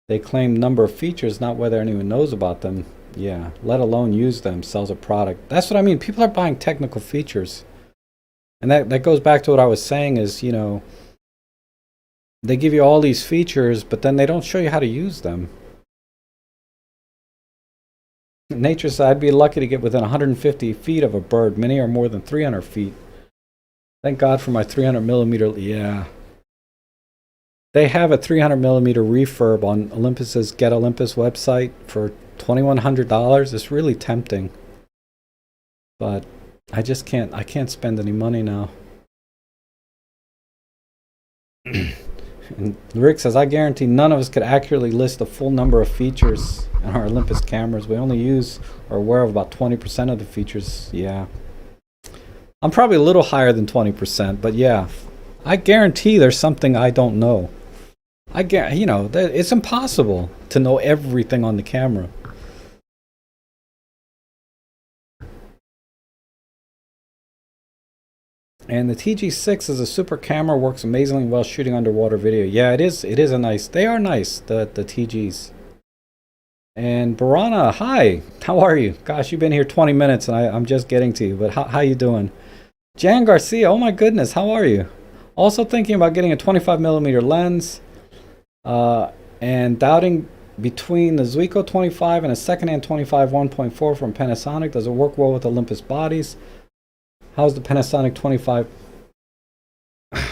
they claim number of features, not whether anyone knows about them. Yeah, let alone use them, sells a product. That's what I mean. People are buying technical features. And that goes back to what I was saying is, you know, they give you all these features, but then they don't show you how to use them. Nature said, I'd be lucky to get within 150 feet of a bird. Many are more than 300 feet. Thank God for my 300 millimeter. Yeah. They have a 300 millimeter refurb on Olympus's Get Olympus website for $2,100. It's really tempting. But I just can't. I can't spend any money now. And Rick says, I guarantee none of us could accurately list the full number of features in our Olympus cameras. We only use or aware of about 20% of the features. Yeah. I'm probably a little higher than 20%, but yeah, I guarantee there's something I don't know. You know, it's impossible to know everything on the camera. And the TG6 is a super camera, works amazingly well shooting underwater video. Yeah, it is a nice. They are nice, the TGs. And Barana, hi, how are you? Gosh, you've been here 20 minutes and I'm just getting to you, but how you doing? Jan Garcia, oh my goodness, how are you? Also thinking about getting a 25 millimeter lens and doubting between the Zuiko 25 and a secondhand 25 1.4 from Panasonic. Does it work well with Olympus bodies? How's the Panasonic 25?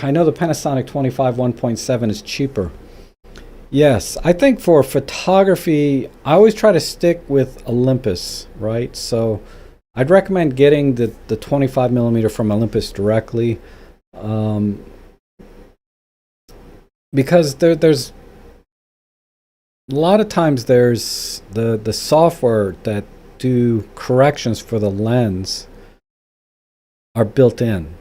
I know the Panasonic 25 1.7 is cheaper. Yes, I think for photography, I always try to stick with Olympus, right? So I'd recommend getting the 25 millimeter from Olympus directly, um, because there's a lot of times there's the software that do corrections for the lens are built in.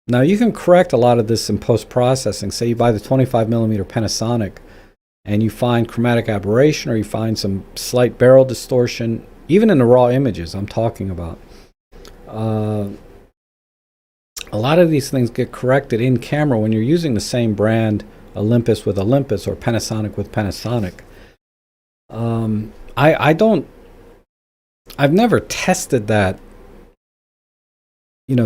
Now you can correct a lot of this in post-processing. Say you buy the 25 millimeter Panasonic and you find chromatic aberration or you find some slight barrel distortion, even in the raw images I'm talking about. A lot of these things get corrected in camera when you're using the same brand, Olympus with Olympus or Panasonic with Panasonic. I've never tested that,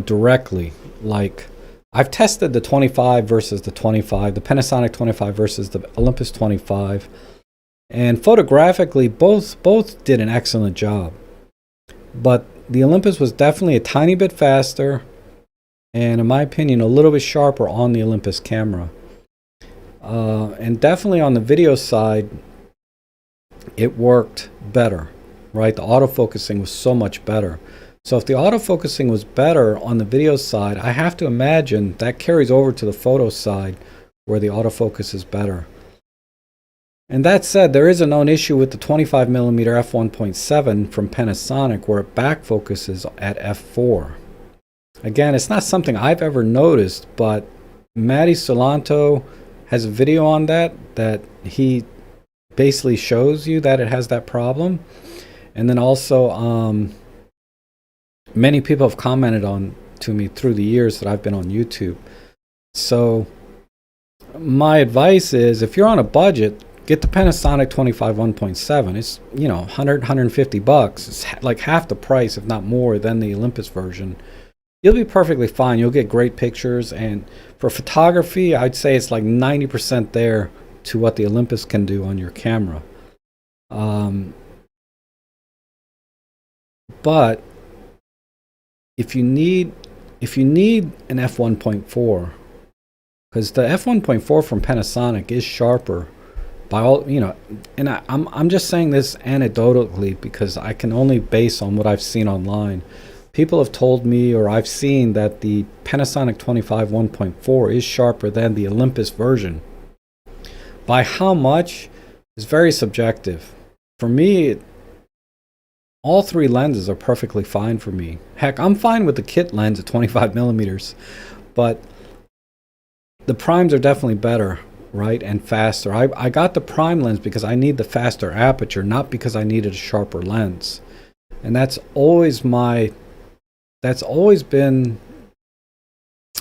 directly. Like, I've tested the 25 versus the 25, the Panasonic 25 versus the Olympus 25, and photographically, both did an excellent job. But the Olympus was definitely a tiny bit faster, and in my opinion, a little bit sharper on the Olympus camera. And definitely on the video side, it worked better, right? The autofocusing was so much better. So if the autofocusing was better on the video side, I have to imagine that carries over to the photo side where the autofocus is better. And that said, there is a known issue with the 25mm f1.7 from Panasonic where it back focuses at f4. Again, it's not something I've ever noticed, but Matty Solanto has a video on that he basically shows you that it has that problem. And then also, many people have commented on to me through the years that I've been on YouTube. So my advice is, if you're on a budget, get the Panasonic 25 1.7. It's, $150. It's like half the price, if not more, than the Olympus version. You'll be perfectly fine. You'll get great pictures. And for photography, I'd say it's like 90% there to what the Olympus can do on your camera. But if you need an f1.4, because the f1.4 from Panasonic is sharper by all, and I'm just saying this anecdotally because I can only base on what I've seen online. People have told me, or I've seen, that the Panasonic 25 1.4 is sharper than the Olympus version. By how much is very subjective. For me, all three lenses are perfectly fine for me. Heck, I'm fine with the kit lens at 25 millimeters, but the primes are definitely better, right, and faster. I got the prime lens because I need the faster aperture, not because I needed a sharper lens. And that's always been,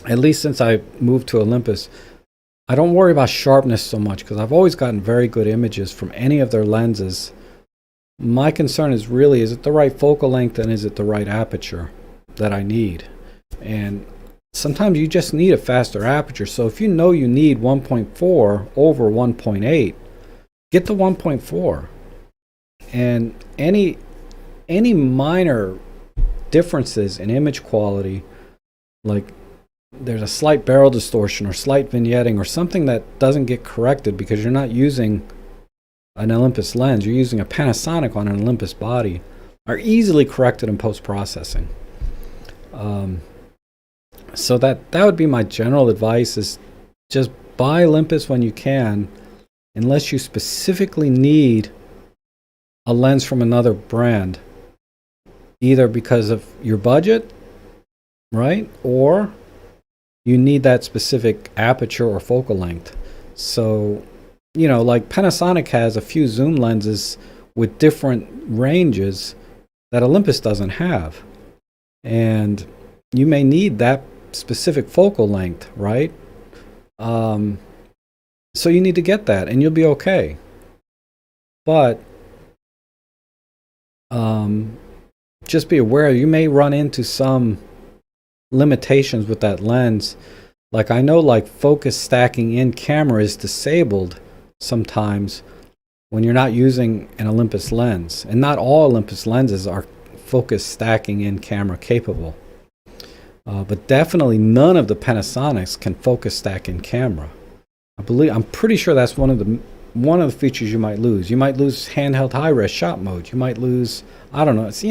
at least since I moved to Olympus, I don't worry about sharpness so much because I've always gotten very good images from any of their lenses. My concern is really, is it the right focal length and is it the right aperture that I need? And sometimes you just need a faster aperture. So if you know you need 1.4 over 1.8, get the 1.4. And any minor differences in image quality, like there's a slight barrel distortion or slight vignetting or something that doesn't get corrected because you're not using an Olympus lens, you're using a Panasonic on an Olympus body, are easily corrected in post-processing. So that would be my general advice, is just buy Olympus when you can, unless you specifically need a lens from another brand, either because of your budget, right, or you need that specific aperture or focal length. So, like Panasonic has a few zoom lenses with different ranges that Olympus doesn't have. And you may need that specific focal length, right? So you need to get that and you'll be okay. But just be aware, you may run into some limitations with that lens. Like, I know, like, focus stacking in camera is disabled sometimes when you're not using an Olympus lens, and not all Olympus lenses are focus stacking in camera capable. But definitely none of the Panasonics can focus stack in camera. I'm pretty sure that's one of the features you might lose. You might lose handheld high-res shot mode. You might lose, I don't know, it's,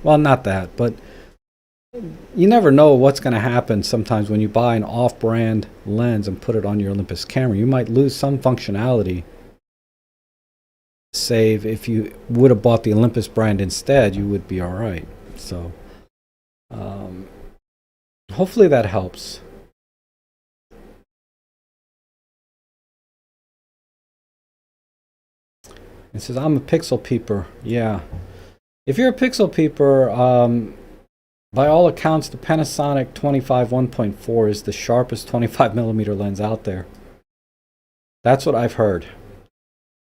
well, not that, but you never know what's going to happen sometimes when you buy an off-brand lens and put it on your Olympus camera. You might lose some functionality. Save if you would have bought the Olympus brand instead, you would be all right. So hopefully that helps. It says, I'm a pixel peeper. Yeah. If you're a pixel peeper, by all accounts, the Panasonic 25 1.4 is the sharpest 25mm lens out there. That's what I've heard.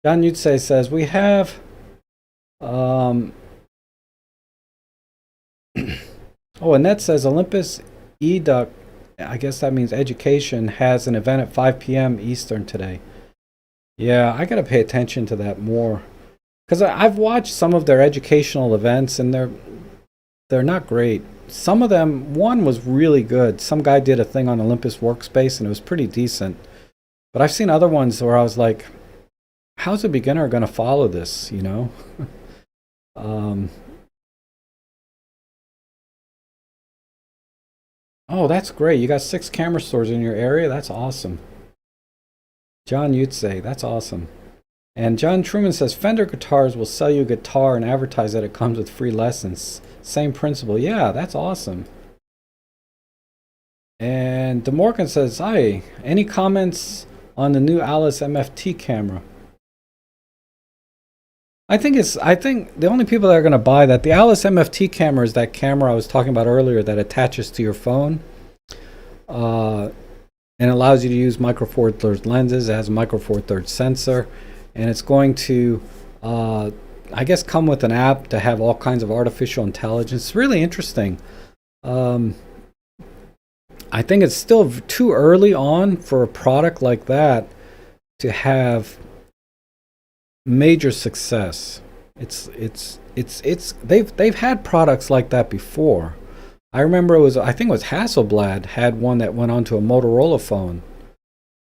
John Yutse says, we have... oh, Annette says, Olympus EDUC, I guess that means education, has an event at 5 p.m. Eastern today. Yeah, I gotta pay attention to that more, because I've watched some of their educational events and they're not great. Some of them, one was really good. Some guy did a thing on Olympus Workspace and it was pretty decent. But I've seen other ones where I was like, how's a beginner gonna follow this, Oh, that's great. You got 6 camera stores in your area? That's awesome. John Yutze, that's awesome. And John Truman says, Fender Guitars will sell you a guitar and advertise that it comes with free lessons. Same principle. Yeah, that's awesome. And DeMorgan says, hi, any comments on the new Alice MFT camera? I think the only people that are going to buy that, the Alice MFT camera is that camera I was talking about earlier that attaches to your phone. And allows you to use micro four thirds lenses. It has a micro four thirds sensor, and it's going to, I guess, come with an app to have all kinds of artificial intelligence. It's really interesting. I think it's still too early on for a product like that to have major success. They've had products like that before. I remember I think it was Hasselblad had one that went onto a Motorola phone,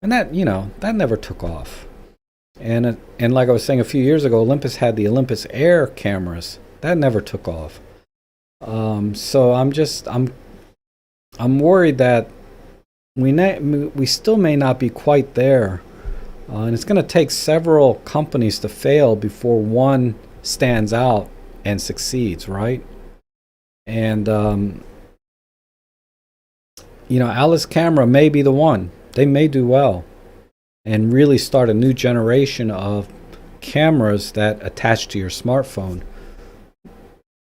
and that never took off. And like I was saying a few years ago, Olympus had the Olympus Air cameras that never took off. So I'm worried that we still may not be quite there, and it's going to take several companies to fail before one stands out and succeeds, right? And Alice Camera may be the one. They may do well and really start a new generation of cameras that attach to your smartphone.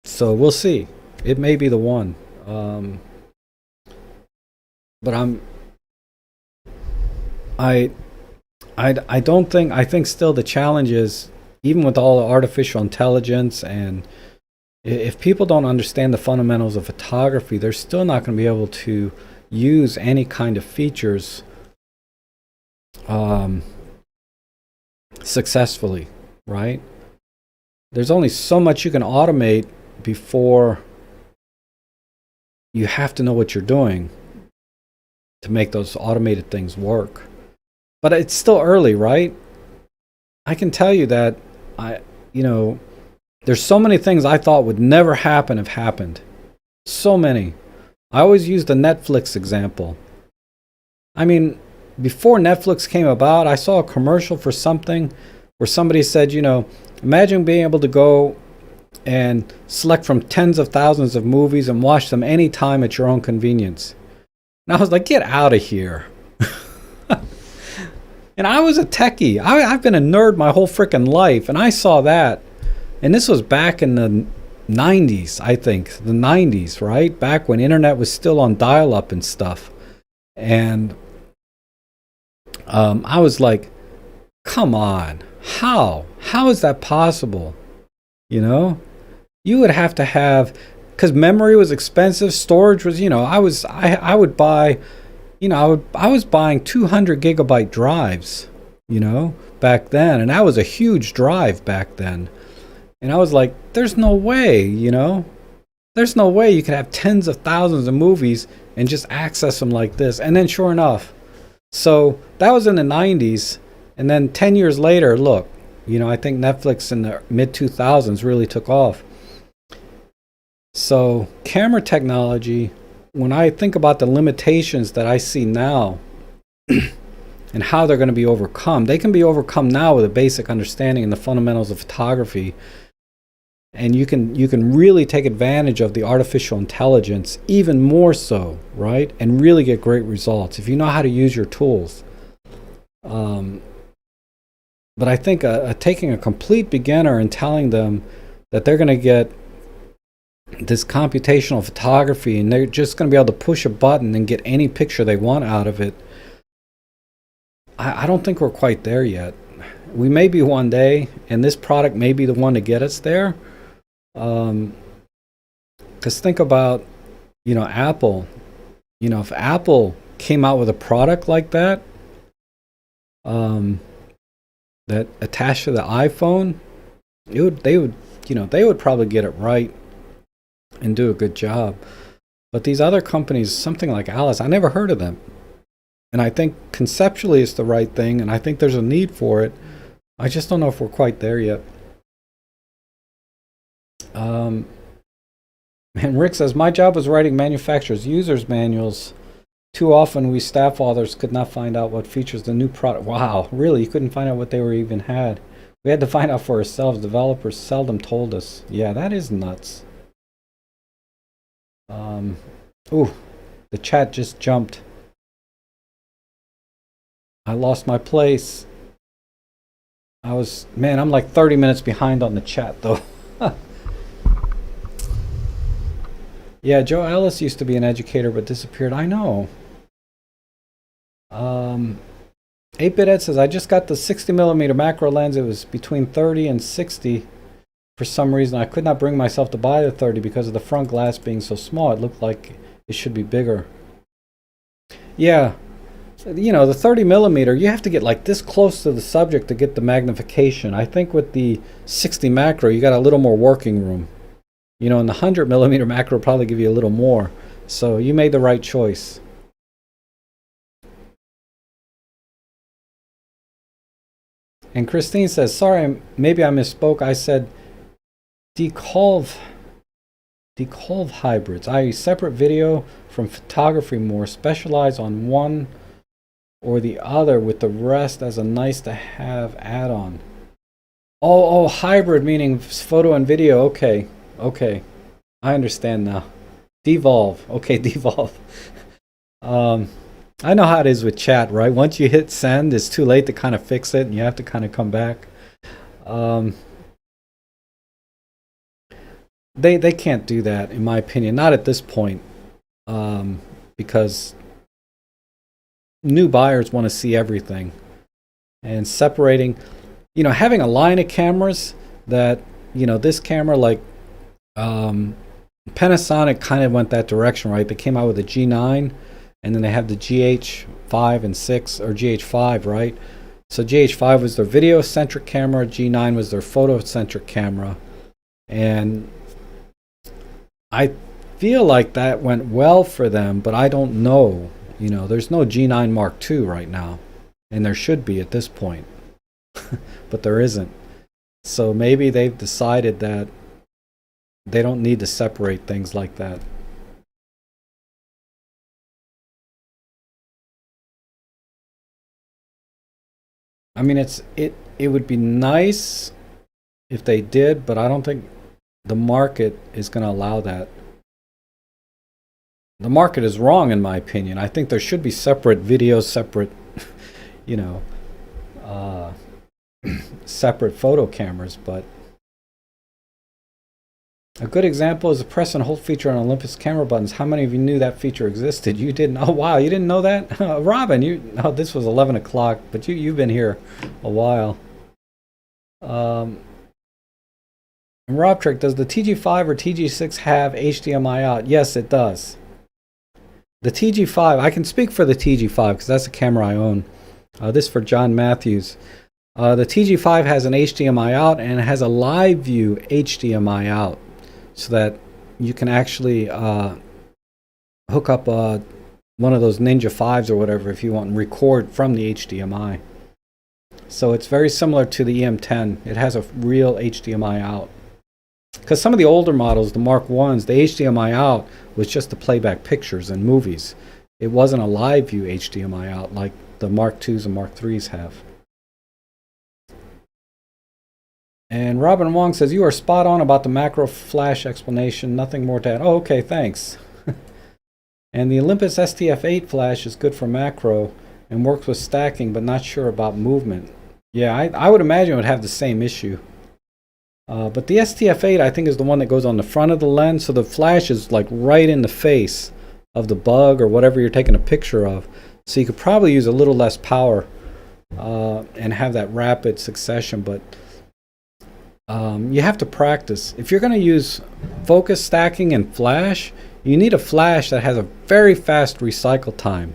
So we'll see. It may be the one. But I don't think, I think still the challenge is, even with all the artificial intelligence, and if people don't understand the fundamentals of photography, they're still not going to be able to use any kind of features successfully, right? There's only so much you can automate before you have to know what you're doing to make those automated things work. But it's still early, right? I can tell you that there's so many things I thought would never happen have happened. So many. I always use the Netflix example. I mean, before Netflix came about, I saw a commercial for something where somebody said, imagine being able to go and select from tens of thousands of movies and watch them anytime at your own convenience. And I was like, get out of here. And I was a techie. I've been a nerd my whole freaking life, and I saw that. And this was back in the 90s, I think. The 90s, right? Back when internet was still on dial-up and stuff. And I was like, come on. How? How is that possible? You would have to have, because memory was expensive, storage was, I would buy, I was buying 200 gigabyte drives, back then. And that was a huge drive back then. And I was like, there's no way, There's no way you could have tens of thousands of movies and just access them like this. And then sure enough, so that was in the 90s. And then 10 years later, look, I think Netflix in the mid 2000s really took off. So camera technology, when I think about the limitations that I see now and how they're going to be overcome, they can be overcome now with a basic understanding and the fundamentals of photography. And you can really take advantage of the artificial intelligence even more so, right? And really get great results if you know how to use your tools. But I think taking a complete beginner and telling them that they're going to get this computational photography and they're just going to be able to push a button and get any picture they want out of it, I don't think we're quite there yet. We may be one day, and this product may be the one to get us there. Because think about, Apple. If Apple came out with a product like that, that attached to the iPhone, they would probably get it right and do a good job. But these other companies, something like Alice, I never heard of them. And I think conceptually it's the right thing, and I think there's a need for it. I just don't know if we're quite there yet. And Rick says, my job was writing manufacturers' users manuals. Too often we staff authors could not find out what features the new product. Wow, really? You couldn't find out what they were even had? We had to find out for ourselves. Developers seldom told us. Yeah, that is nuts. Ooh, the chat just jumped. I lost my place. I'm like 30 minutes behind on the chat though. Yeah, Joe Ellis used to be an educator but disappeared. I know. 8-Bit Ed says, I just got the 60mm macro lens. It was between 30 and 60. For some reason, I could not bring myself to buy the 30 because of the front glass being so small. It looked like it should be bigger. Yeah. The 30mm, you have to get like this close to the subject to get the magnification. I think with the 60 macro, you got a little more working room. And the 100mm macro will probably give you a little more. So you made the right choice. And Christine says, sorry, maybe I misspoke. I said decolv hybrids. I separate video from photography more, specialize on one or the other with the rest as a nice to have add-on. Oh, hybrid meaning photo and video. Okay, I understand now. Devolve. Okay, devolve. I know how it is with chat, right? Once you hit send, it's too late to kind of fix it, and you have to kind of come back. They can't do that, in my opinion. Not at this point, because new buyers want to see everything, and separating, having a line of cameras that, this camera, like Panasonic kind of went that direction, right? They came out with the G9, and then they have the GH5 and 6, or GH5, right? So GH5 was their video-centric camera, G9 was their photo-centric camera, and I feel like that went well for them, but I don't know. There's no G9 Mark II right now, and there should be at this point, but there isn't. So maybe they've decided that they don't need to separate things like that. I mean, it would be nice if they did, but I don't think the market is going to allow that. The market is wrong, in my opinion. I think there should be separate videos, separate, separate photo cameras, but a good example is the press and hold feature on Olympus camera buttons. How many of you knew that feature existed? You didn't. Oh, wow, you didn't know that? Robin, this was 11 o'clock, but you've been here a while. And robtrek, does the TG5 or TG6 have HDMI out? Yes, it does. The TG5, I can speak for the TG5 because that's the camera I own. This for John Matthews. The TG5 has an HDMI out and it has a live view HDMI out, so that you can actually hook up one of those Ninja 5s or whatever if you want and record from the HDMI. So it's very similar to the EM10. It has a real HDMI out. Because some of the older models, the Mark 1s, the HDMI out was just to playback pictures and movies. It wasn't a live view HDMI out like the Mark 2s and Mark 3s have. And Robin Wong says, you are spot on about the macro flash explanation. Nothing more to add. Oh, okay, thanks. And the Olympus STF8 flash is good for macro and works with stacking, but not sure about movement. Yeah, I would imagine it would have the same issue. But the STF8, I think, is the one that goes on the front of the lens, so the flash is like right in the face of the bug or whatever you're taking a picture of. So you could probably use a little less power and have that rapid succession, but you have to practice. If you're going to use focus stacking and flash, you need a flash that has a very fast recycle time.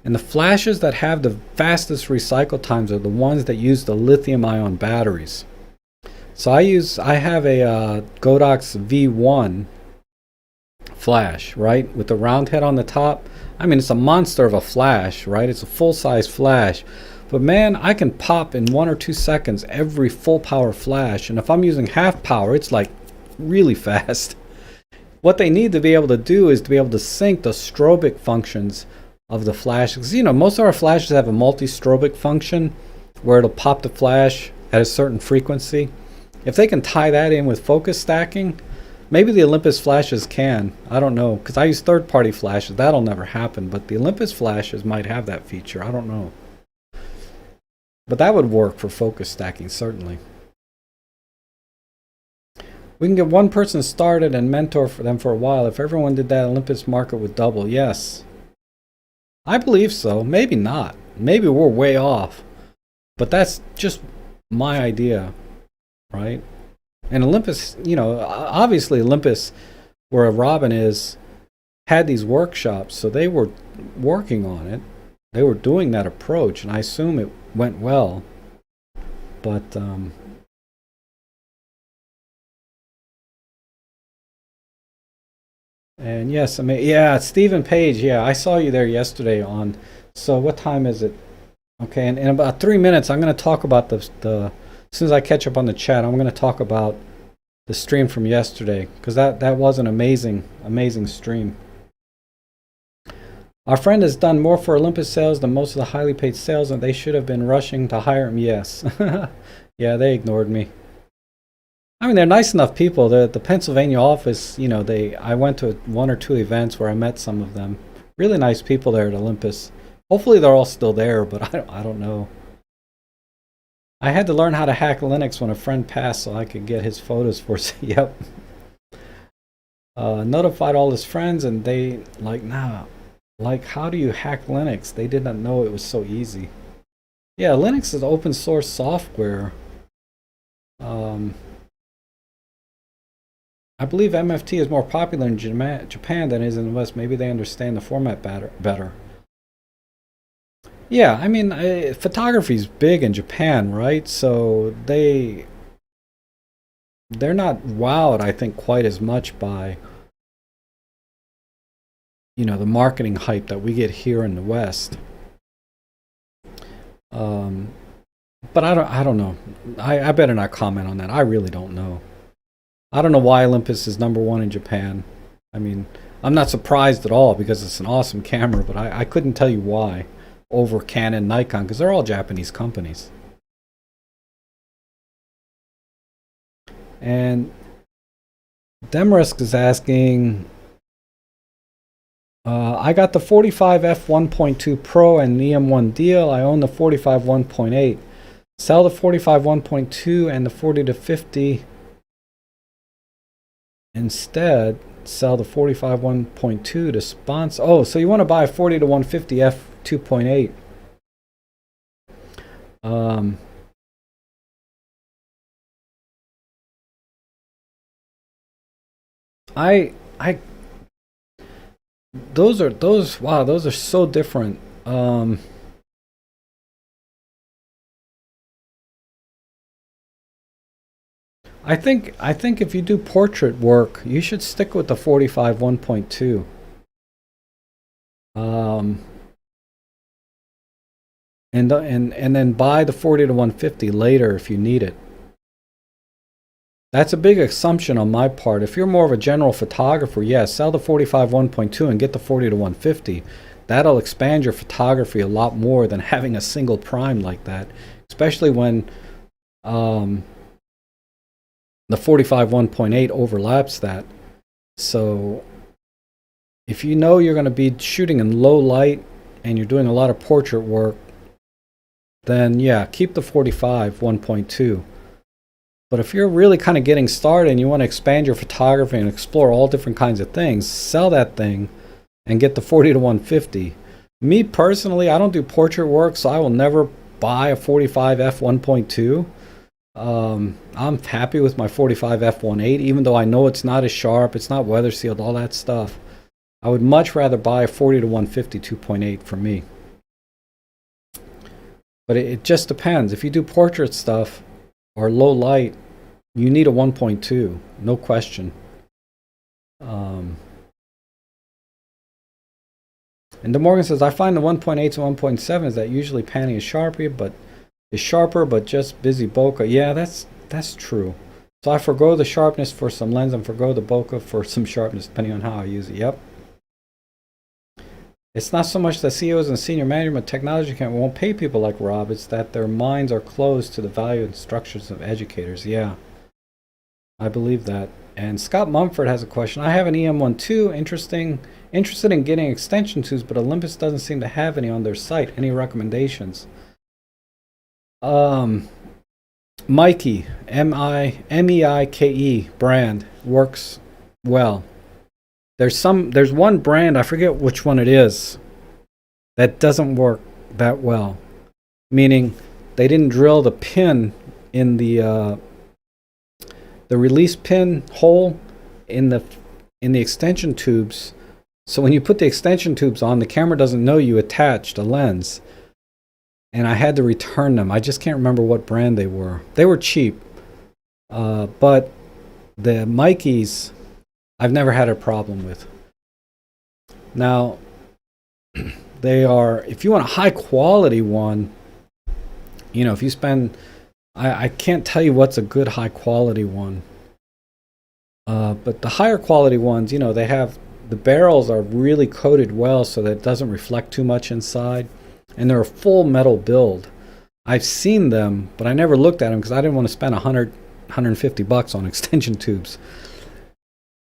And the flashes that have the fastest recycle times are the ones that use the lithium-ion batteries. So I have a Godox V1 flash, right, with the round head on the top. I mean, it's a monster of a flash, right? It's a full-size flash. But man, I can pop in 1 or 2 seconds every full power flash. And if I'm using half power, it's like really fast. What they need to be able to do is to be able to sync the strobic functions of the flash. Because, you know, most of our flashes have a multi-strobic function where it'll pop the flash at a certain frequency. If they can tie that in with focus stacking, maybe the Olympus flashes can. I don't know, because I use third-party flashes. That'll never happen. But the Olympus flashes might have that feature. I don't know. But that would work for focus stacking, certainly. We can get one person started and mentor for them for a while. If everyone did that, Olympus market would double. Yes. I believe so. Maybe not. Maybe we're way off. But that's just my idea, right? And Olympus, you know, obviously Olympus, where Robin is, had these workshops, so they were working on it. They were doing that approach, and I assume it went well. But and yes, I mean, yeah, Stephen Page, yeah, I saw you there yesterday on. So what time is it? Okay, and in about 3 minutes, I'm going to talk about the as soon as I catch up on the chat, I'm going to talk about the stream from yesterday, because that was an amazing stream. Our friend has done more for Olympus sales than most of the highly paid sales, and they should have been rushing to hire him. Yes. Yeah, they ignored me. I mean, they're nice enough people. The Pennsylvania office, you know, I went to 1 or 2 events where I met some of them. Really nice people there at Olympus. Hopefully they're all still there, but I don't know. I had to learn how to hack Linux when a friend passed so I could get his photos for yep. Notified all his friends, and they like, nah. Like, how do you hack Linux? They did not know it was so easy. Yeah, Linux is open source software. I believe MFT is more popular in Japan than it is in the West. Maybe they understand the format better. Yeah, I mean, photography is big in Japan, right? So they're not wowed, I think, quite as much by, you know, the marketing hype that we get here in the West. But I don't know. I better not comment on that. I really don't know. I don't know why Olympus is #1 in Japan. I mean, I'm not surprised at all because it's an awesome camera, but I couldn't tell you why over Canon, Nikon, because they're all Japanese companies. And Demarisk is asking, I got the 45 f1.2 Pro and the EM1 deal. I own the 45 1.8. Sell the 45 1.2 and the 40 to 50. Instead, sell the 45 1.2 to sponsor. Oh, so you want to buy a 40 to 150 f 2.8. I those are so different. I think if you do portrait work, you should stick with the 45 1.2. Um, and then buy the 40 to 150 later if you need it. That's a big assumption on my part. If you're more of a general photographer, yes, sell the 45 1.2 and get the 40 to 150. That'll expand your photography a lot more than having a single prime like that, especially when um, the 45 1.8 overlaps that. So if you know you're going to be shooting in low light and you're doing a lot of portrait work, then yeah, keep the 45 1.2. But if you're really kind of getting started and you want to expand your photography and explore all different kinds of things, sell that thing and get the 40 to 150. Me personally, I don't do portrait work, so I will never buy a 45 f 1.2. I'm happy with my 45 f 1.8, even though I know it's not as sharp, it's not weather sealed, all that stuff. I would much rather buy a 40 to 150 2.8 for me. But it just depends. If you do portrait stuff or low light, you need a 1.2, no question. And DeMorgan says, I find the 1.8 to 1.7 is that usually panning is sharper, but just busy bokeh. Yeah, that's true. So I forgo the sharpness for some lens and forgo the bokeh for some sharpness, depending on how I use it. Yep. It's not so much that CEOs and senior management technology won't pay people like Rob. It's that their minds are closed to the value and structures of educators. Yeah, I believe that. And Scott Mumford has a question. I have an EM12, interested in getting extension tubes, but Olympus doesn't seem to have any on their site. Any recommendations? Mikey, MEIKE brand works well. There's one brand, I forget which one it is, that doesn't work that well. Meaning they didn't drill the pin in the release pin hole in the extension tubes. So when you put the extension tubes on, the camera doesn't know you attached a lens. And I had to return them. I just can't remember what brand they were. They were cheap. But the Mikeys, I've never had a problem with. Now, if you want a high quality one, if you spend, I can't tell you what's a good high quality one. But the higher quality ones, they have, the barrels are really coated well so that it doesn't reflect too much inside. And they're a full metal build. I've seen them, but I never looked at them because I didn't want to spend $150 on extension tubes.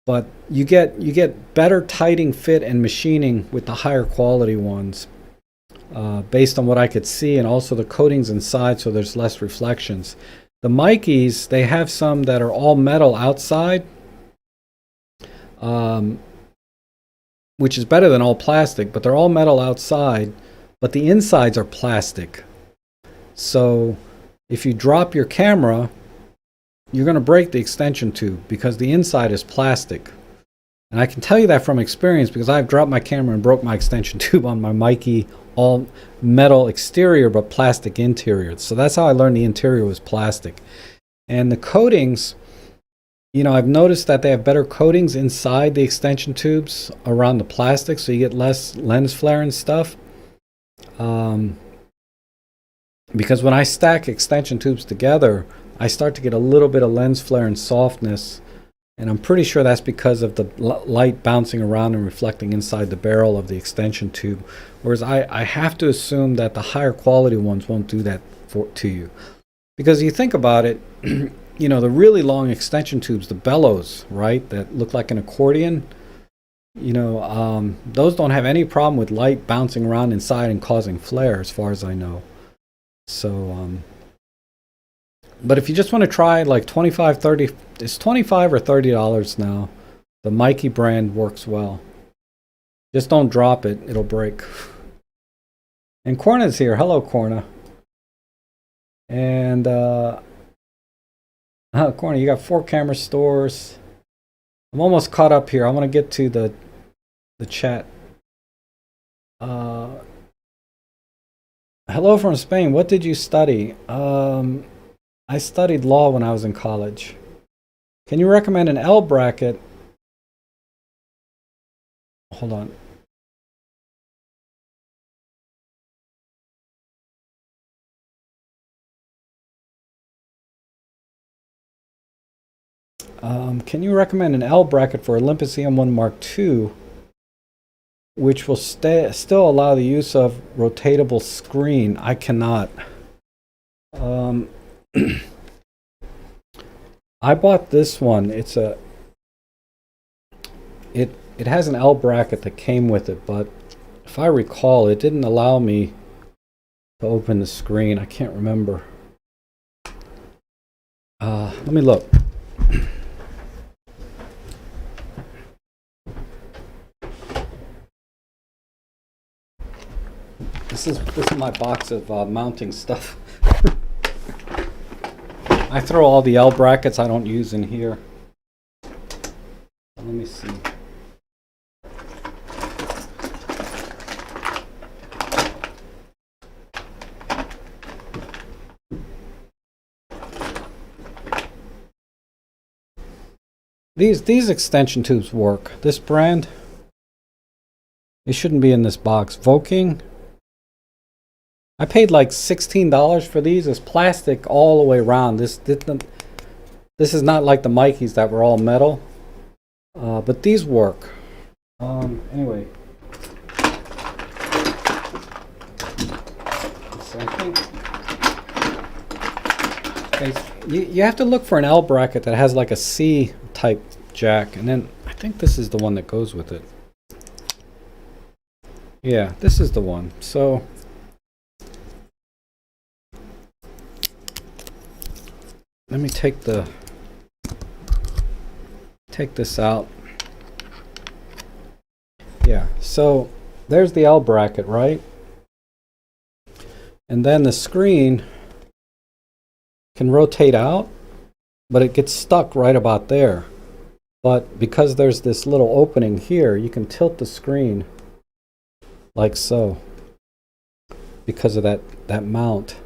But you get better tighting fit and machining with the higher quality ones, based on what I could see, and also the coatings inside, so there's less reflections. The Mikeys, they have some that are all metal outside, which is better than all plastic, but they're all metal outside, but the insides are plastic. So if you drop your camera, you're going to break the extension tube because the inside is plastic. And I can tell you that from experience because I've dropped my camera and broke my extension tube on my Mikey, all metal exterior but plastic interior. So that's how I learned the interior was plastic. And the coatings, I've noticed that they have better coatings inside the extension tubes around the plastic, so you get less lens flare and stuff. Because when I stack extension tubes together, I start to get a little bit of lens flare and softness, and I'm pretty sure that's because of the light bouncing around and reflecting inside the barrel of the extension tube. Whereas I have to assume that the higher quality ones won't do that to you. Because you think about it, the really long extension tubes, the bellows, right, that look like an accordion, those don't have any problem with light bouncing around inside and causing flare, as far as I know. So, but if you just want to try like 25, 30, it's $25 or $30 now. The Mikey brand works well. Just don't drop it, it'll break. And Corna's here. Hello, Corna. And, Corna, you got 4 camera stores. I'm almost caught up here. I want to get to the chat. Hello from Spain. What did you study? I studied law when I was in college. Can you recommend an L bracket? Hold on. Can you recommend an L bracket for Olympus EM1 Mark II, which will still allow the use of rotatable screen? I cannot. I bought this one. It has an L bracket that came with it, but if I recall, it didn't allow me to open the screen. I can't remember. Let me look. This is my box of mounting stuff. I throw all the L brackets I don't use in here. Let me see. These extension tubes work. This brand, it shouldn't be in this box. Voking. I paid like $16 for these. It's plastic all the way around. This is not like the Mikeys that were all metal, but these work. Anyway, so I think you have to look for an L bracket that has like a C type jack, and then I think this is the one that goes with it. Yeah, this is the one. So let me take this out. Yeah, so there's the L bracket, right? And then the screen can rotate out, but it gets stuck right about there. But because there's this little opening here, you can tilt the screen like so because of that mount.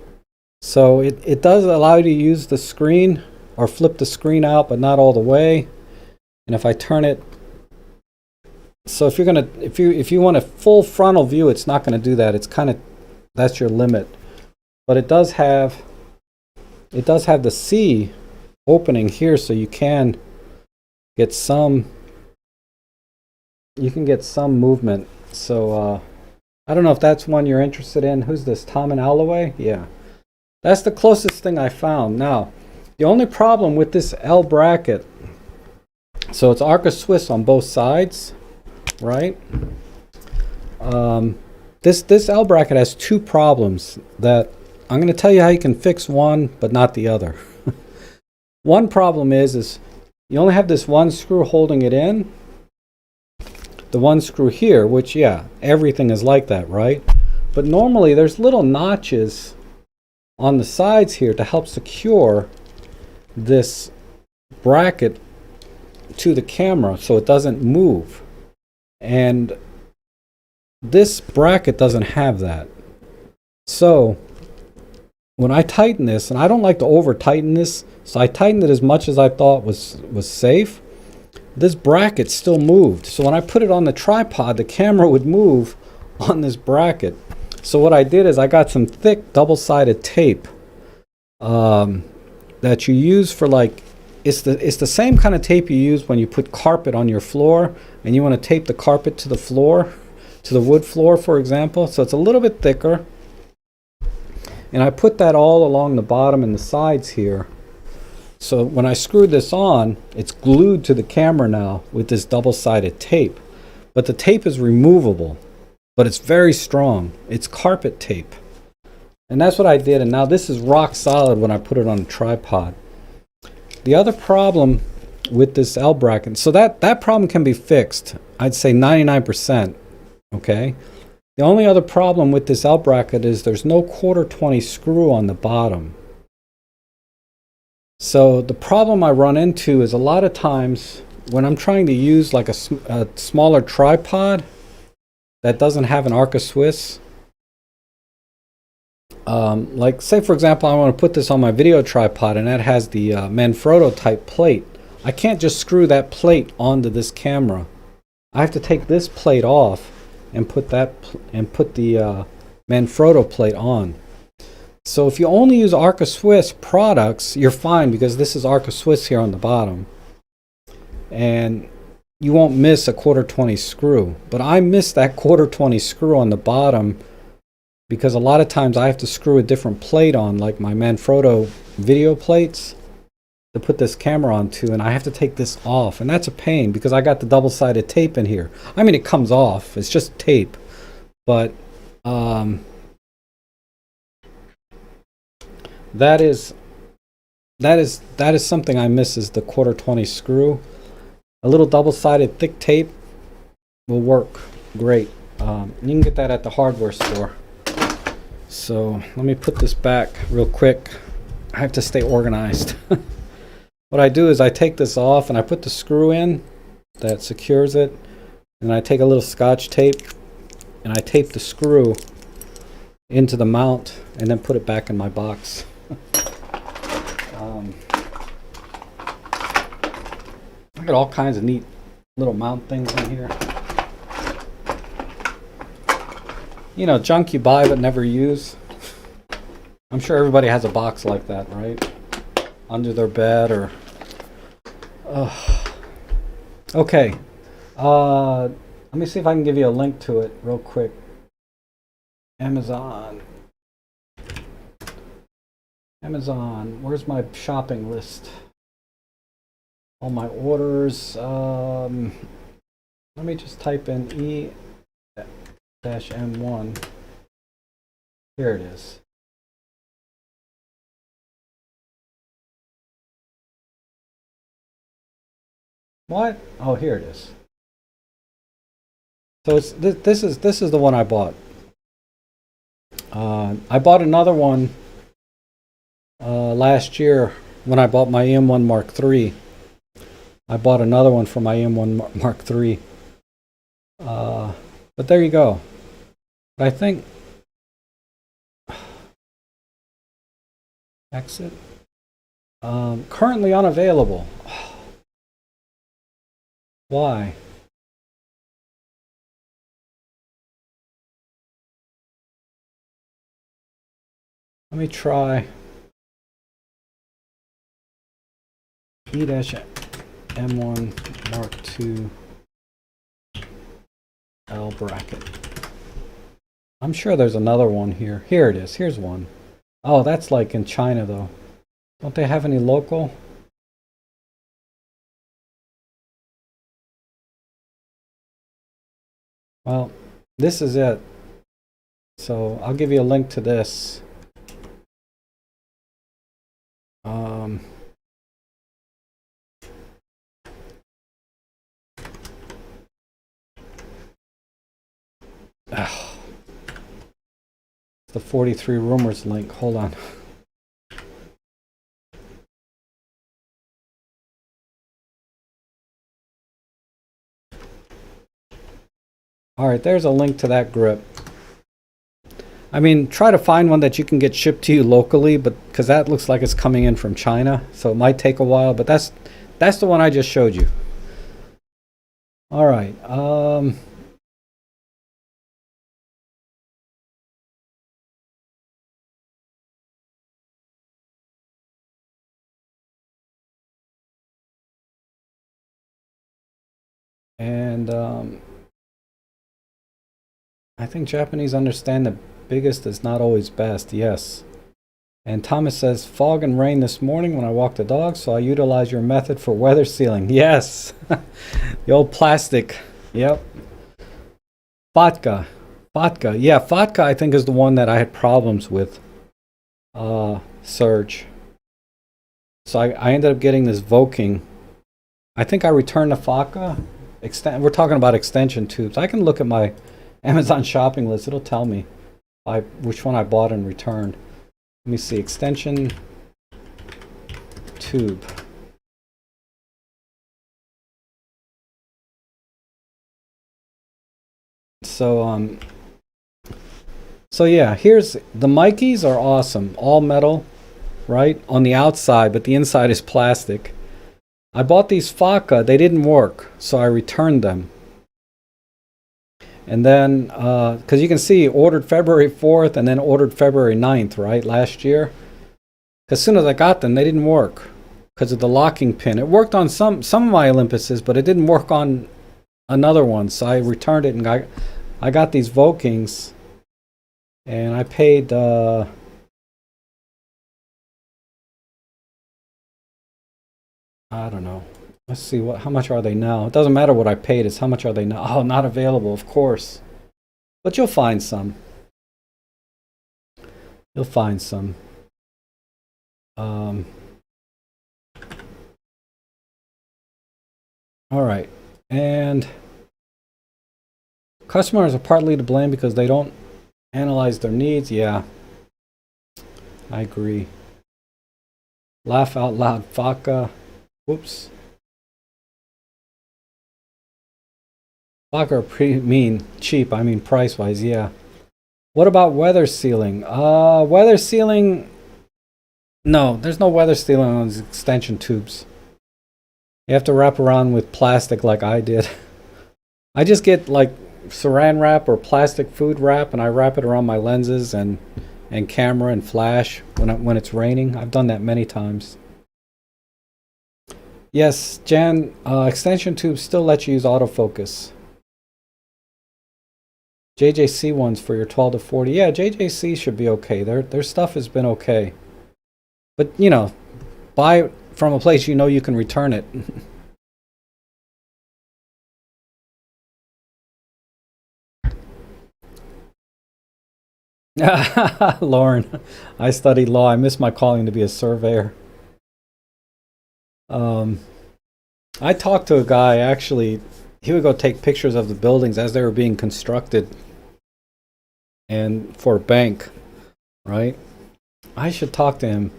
So it does allow you to use the screen or flip the screen out, but not all the way. And if I turn it, so if you want a full frontal view, it's not going to do that. It's kind of, that's your limit. But it does have the C opening here, so you can get some movement. So I don't know if that's one you're interested in. Who's this? Tom and Alloway? Yeah. That's the closest thing I found. Now, the only problem with this L bracket, so it's Arca Swiss on both sides, right? This L bracket has two problems that I'm going to tell you how you can fix one, but not the other. One problem is you only have this one screw holding it in. The one screw here, which, yeah, everything is like that, right? But normally there's little notches on the sides here to help secure this bracket to the camera so it doesn't move. And this bracket doesn't have that. So when I tighten this, and I don't like to over tighten this, so I tightened it as much as I thought was safe. This bracket still moved. So when I put it on the tripod, the camera would move on this bracket. So what I did is I got some thick double-sided tape that you use for, like, it's the same kind of tape you use when you put carpet on your floor and you want to tape the carpet to the floor, to the wood floor, for example. So it's a little bit thicker. And I put that all along the bottom and the sides here. So when I screwed this on, it's glued to the camera now with this double-sided tape. But the tape is removable, but it's very strong. It's carpet tape. And that's what I did, and now this is rock solid when I put it on a tripod. The other problem with this L bracket, so that problem can be fixed, I'd say 99%, okay? The only other problem with this L bracket is there's no 1/4-20 screw on the bottom. So the problem I run into is a lot of times when I'm trying to use like a smaller tripod that doesn't have an Arca Swiss, like say for example I want to put this on my video tripod and that has the Manfrotto type plate, I can't just screw that plate onto this camera. I have to take this plate off and put the Manfrotto plate on. So if you only use Arca Swiss products, you're fine because this is Arca Swiss here on the bottom. And you won't miss a 1/4 screw. But I missed that 1/4 screw on the bottom because a lot of times I have to screw a different plate on, like my Manfrotto video plates, to put this camera onto, and I have to take this off. And that's a pain because I got the double-sided tape in here. I mean, it comes off. It's just tape. But that is something I miss, is the 1/4 screw. A little double-sided thick tape will work great. You can get that at the hardware store. So let me put this back real quick. I have to stay organized. What I do is I take this off and I put the screw in that secures it, and I take a little Scotch tape and I tape the screw into the mount and then put it back in my box. I got all kinds of neat little mount things in here. You know, junk you buy but never use. I'm sure everybody has a box like that, right? Under their bed or... Okay. Let me see if I can give you a link to it real quick. Amazon. Where's my shopping list? All my orders. Let me just type in E-M1. Here it is. What? Oh, here it is. So it's this is the one I bought. I bought another one last year when I bought my EM1 Mark III. I bought another one for my EM1 Mark III. But there you go. But I think exit. Currently unavailable. Why? Let me try E-M1 Mark II L bracket. I'm sure there's another one here. Here it is. Here's one. Oh, that's like in China though. Don't they have any local? Well, this is it. So I'll give you a link to this. The 43 Rumors link. Hold on. All right, there's a link to that grip. I mean, try to find one that you can get shipped to you locally, but because that looks like it's coming in from China, so it might take a while. But that's the one I just showed you. All right. And I think Japanese understand that biggest is not always best. Yes. And Thomas says, fog and rain this morning when I walked the dog, so I utilize your method for weather sealing. Yes. The old plastic. Yep. Vodka. Yeah, vodka I think is the one that I had problems with. Surge. So I ended up getting this Voking. I think I returned the vodka. We're talking about extension tubes. I can look at my Amazon shopping list. It'll tell me which one I bought and returned. Let me see. Extension tube. So yeah, here's the Mikeys are awesome. All metal, right? On the outside, but the inside is plastic. I bought these Faka. They didn't work, so I returned them. And then, because you can see, ordered February 4th and then ordered February 9th, right, last year. As soon as I got them, they didn't work because of the locking pin. It worked on some of my Olympuses, but it didn't work on another one. So I returned it and I got these Vokings, and I paid I don't know. Let's see how much are they now. It doesn't matter what I paid. It's how much are they now. Oh, not available, of course. But you'll find some. You'll find some. All right, and customers are partly to blame because they don't analyze their needs. Yeah, I agree. Laugh out loud, Faka. Whoops. Faka are pretty cheap. I mean price-wise, yeah. What about weather sealing? Weather sealing. No, there's no weather sealing on these extension tubes. You have to wrap around with plastic like I did. I just get like saran wrap or plastic food wrap, and I wrap it around my lenses and camera and flash when it's raining. I've done that many times. Yes, Jan, extension tubes still let you use autofocus. JJC ones for your 12 to 40. Yeah, JJC should be okay. Their stuff has been okay. But, you know, buy it from a place you know you can return it. Lauren, I studied law. I miss my calling to be a surveyor. I talked to a guy, actually, he would go take pictures of the buildings as they were being constructed and for a bank, right? I should talk to him.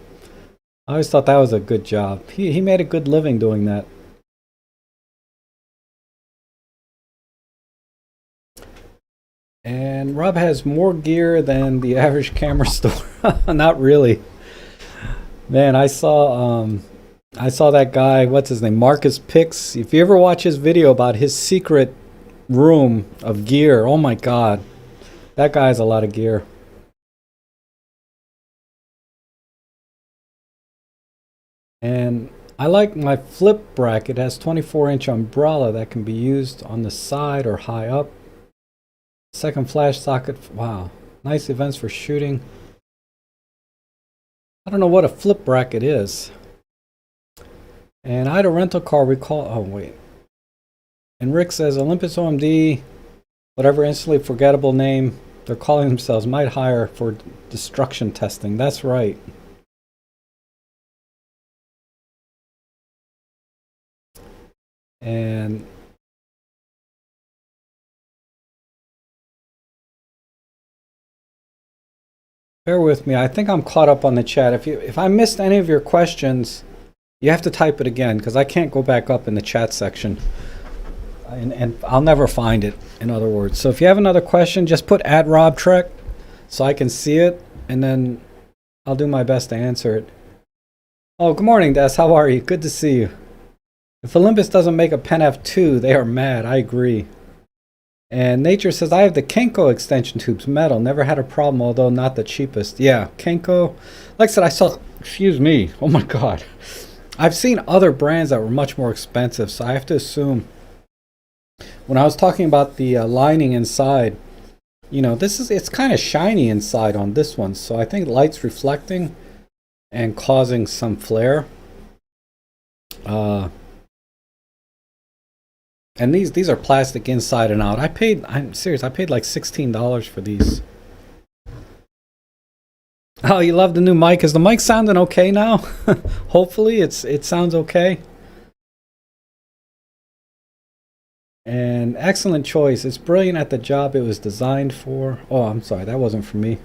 I always thought that was a good job. He made a good living doing that. And Rob has more gear than the average camera store. Not really. Man, I saw that guy, what's his name? Marcus Pix. If you ever watch his video about his secret room of gear, oh my god. That guy has a lot of gear. And I like my flip bracket. It has 24-inch umbrella that can be used on the side or high up. Second flash socket. Wow. Nice events for shooting. I don't know what a flip bracket is. And I had a rental car oh wait. And Rick says Olympus OMD, whatever instantly forgettable name they're calling themselves, might hire for destruction testing. That's right. And bear with me. I think I'm caught up on the chat. If I missed any of your questions, you have to type it again because I can't go back up in the chat section. And I'll never find it, in other words. So if you have another question, just put @robtrek so I can see it, and then I'll do my best to answer it. Oh, good morning, Des. How are you? Good to see you. If Olympus doesn't make a Pen F2, they are mad. I agree. And Nature says, I have the Kenko extension tubes, metal. Never had a problem, although not the cheapest. Yeah, Kenko. Like I said, I saw, excuse me, oh my God. I've seen other brands that were much more expensive, so I have to assume. When I was talking about the lining inside, you know, it's kind of shiny inside on this one. So I think light's reflecting and causing some flare. And these are plastic inside and out. I'm serious, I paid like $16 for these. Oh, you love the new mic. Is the mic sounding okay now? Hopefully it sounds okay. And excellent choice. It's brilliant at the job it was designed for. Oh, I'm sorry, that wasn't for me.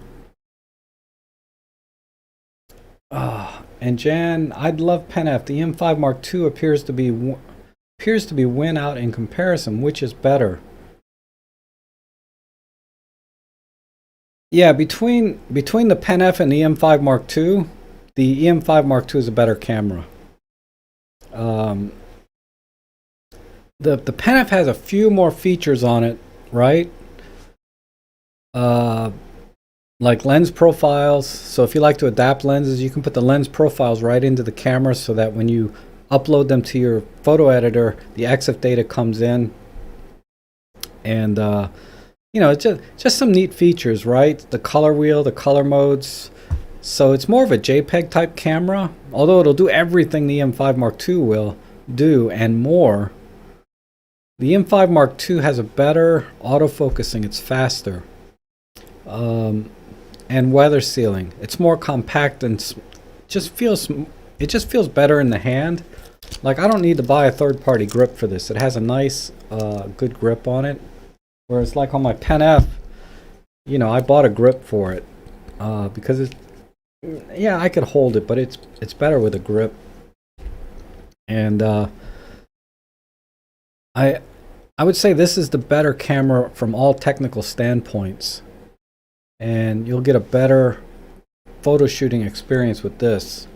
And Jan, I'd love Pen F. The M5 Mark II appears to be win out in comparison. Which is better? Yeah, between the Pen F and the EM5 Mark II, the EM5 Mark II is a better camera. the Pen F has a few more features on it, right? Uh, like lens profiles. So if you like to adapt lenses, you can put the lens profiles right into the camera so that when you upload them to your photo editor, the EXIF data comes in. And you know, it's just some neat features, right? The color wheel, the color modes. So it's more of a JPEG type camera, although it'll do everything the M5 Mark II will do and more. The M5 Mark II has a better autofocusing. It's faster. And weather sealing. It's more compact and it just feels better in the hand. Like, I don't need to buy a third-party grip for this. It has a nice, good grip on it. Whereas, like on my Pen F, you know, I bought a grip for it because it's, yeah, I could hold it, but it's better with a grip. And I would say this is the better camera from all technical standpoints. And you'll get a better photo shooting experience with this.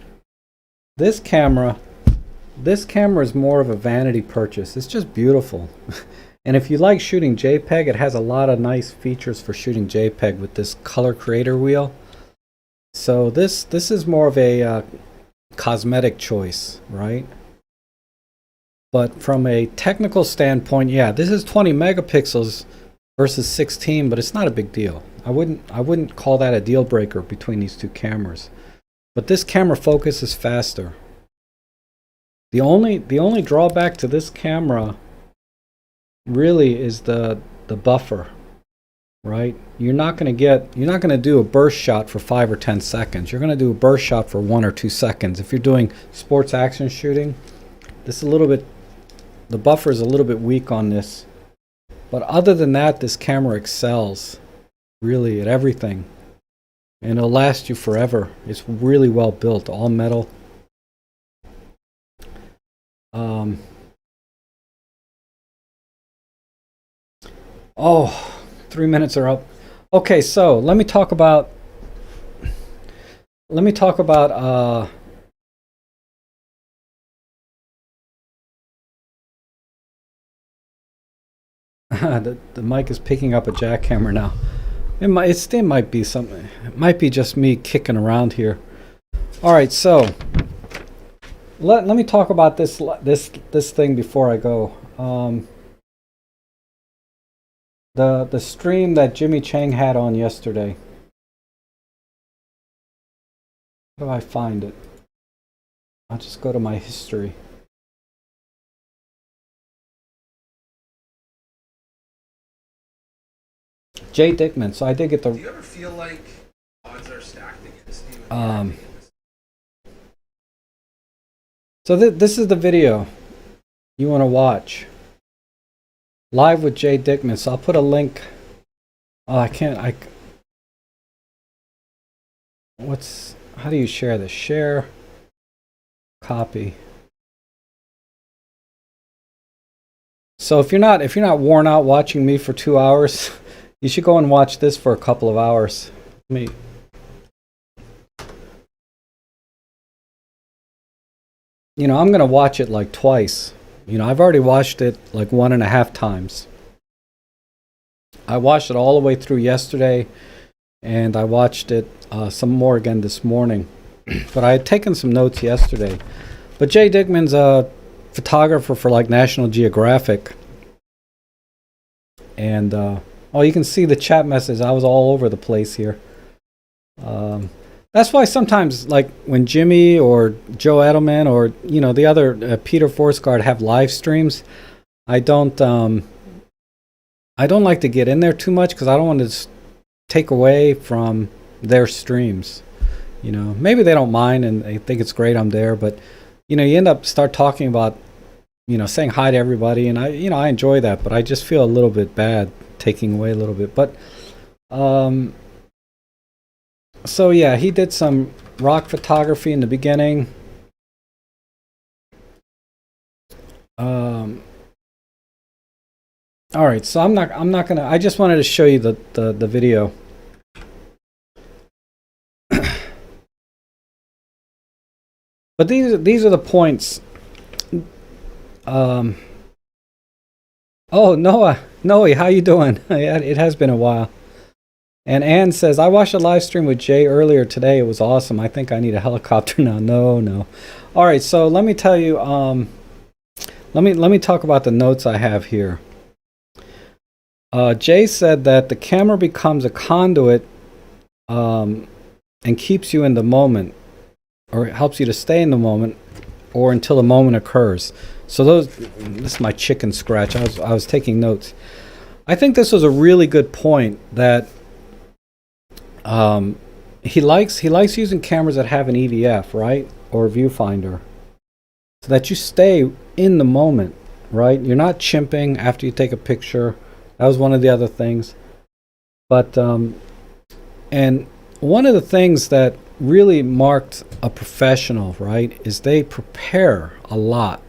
This camera is more of a vanity purchase. It's just beautiful. And if you like shooting JPEG, it has a lot of nice features for shooting JPEG with this color creator wheel. So this is more of a cosmetic choice, right? But from a technical standpoint, yeah, this is 20 megapixels versus 16, but it's not a big deal. I wouldn't call that a deal breaker between these two cameras. But this camera focus is faster. The only drawback to this camera really is the buffer, right? You're not going to do a burst shot for 5 or 10 seconds. You're going to do a burst shot for 1 or 2 seconds. If you're doing sports action shooting, the buffer is a little bit weak on this. But other than that, this camera excels really at everything. And it'll last you forever. It's really well built, all metal. Oh, 3 minutes are up. Okay, so let me talk about the mic is picking up a jackhammer now. It might be something. It might be just me kicking around here. All right, so let me talk about this thing before I go. The stream that Jimmy Chang had on yesterday. How do I find it? I'll just go to my history. Jay Dickman. So I did get the. Do you ever feel like odds are stacked against you? So this is the video you want to watch. Live with Jay Dickman. So I'll put a link. Oh, I can't. How do you share this? Share. Copy. So if you're not worn out watching me for 2 hours, you should go and watch this for a couple of hours. You know, I'm gonna watch it like twice. You know, I've already watched it like 1.5 times. I watched it all the way through yesterday, and I watched it some more again this morning. But I had taken some notes yesterday. But Jay Dickman's a photographer for like National Geographic. And oh, you can see the chat message. I was all over the place here. That's why sometimes, like when Jimmy or Joe Edelman or you know the other Peter Forsgaard have live streams, I don't like to get in there too much because I don't want to take away from their streams. You know, maybe they don't mind and they think it's great I'm there, but you know, you end up start talking about, you know, saying hi to everybody, and I enjoy that, but I just feel a little bit bad taking away a little bit. But so yeah, he did some rock photography in the beginning. All right, so I'm not gonna. I just wanted to show you the video. But these are the points. Oh, Noe, how you doing? Yeah, it has been a while. And Ann says, I watched a live stream with Jay earlier today. It was awesome. I think I need a helicopter now. No, no. All right, so let me tell you. Let me talk about the notes I have here. Jay said that the camera becomes a conduit and keeps you in the moment, or it helps you to stay in the moment, or until the moment occurs. So this is my chicken scratch. I was taking notes. I think this was a really good point that he likes using cameras that have an EVF, right, or viewfinder, so that you stay in the moment, right? You're not chimping after you take a picture. That was one of the other things. But and one of the things that really marked a professional, right, is they prepare a lot.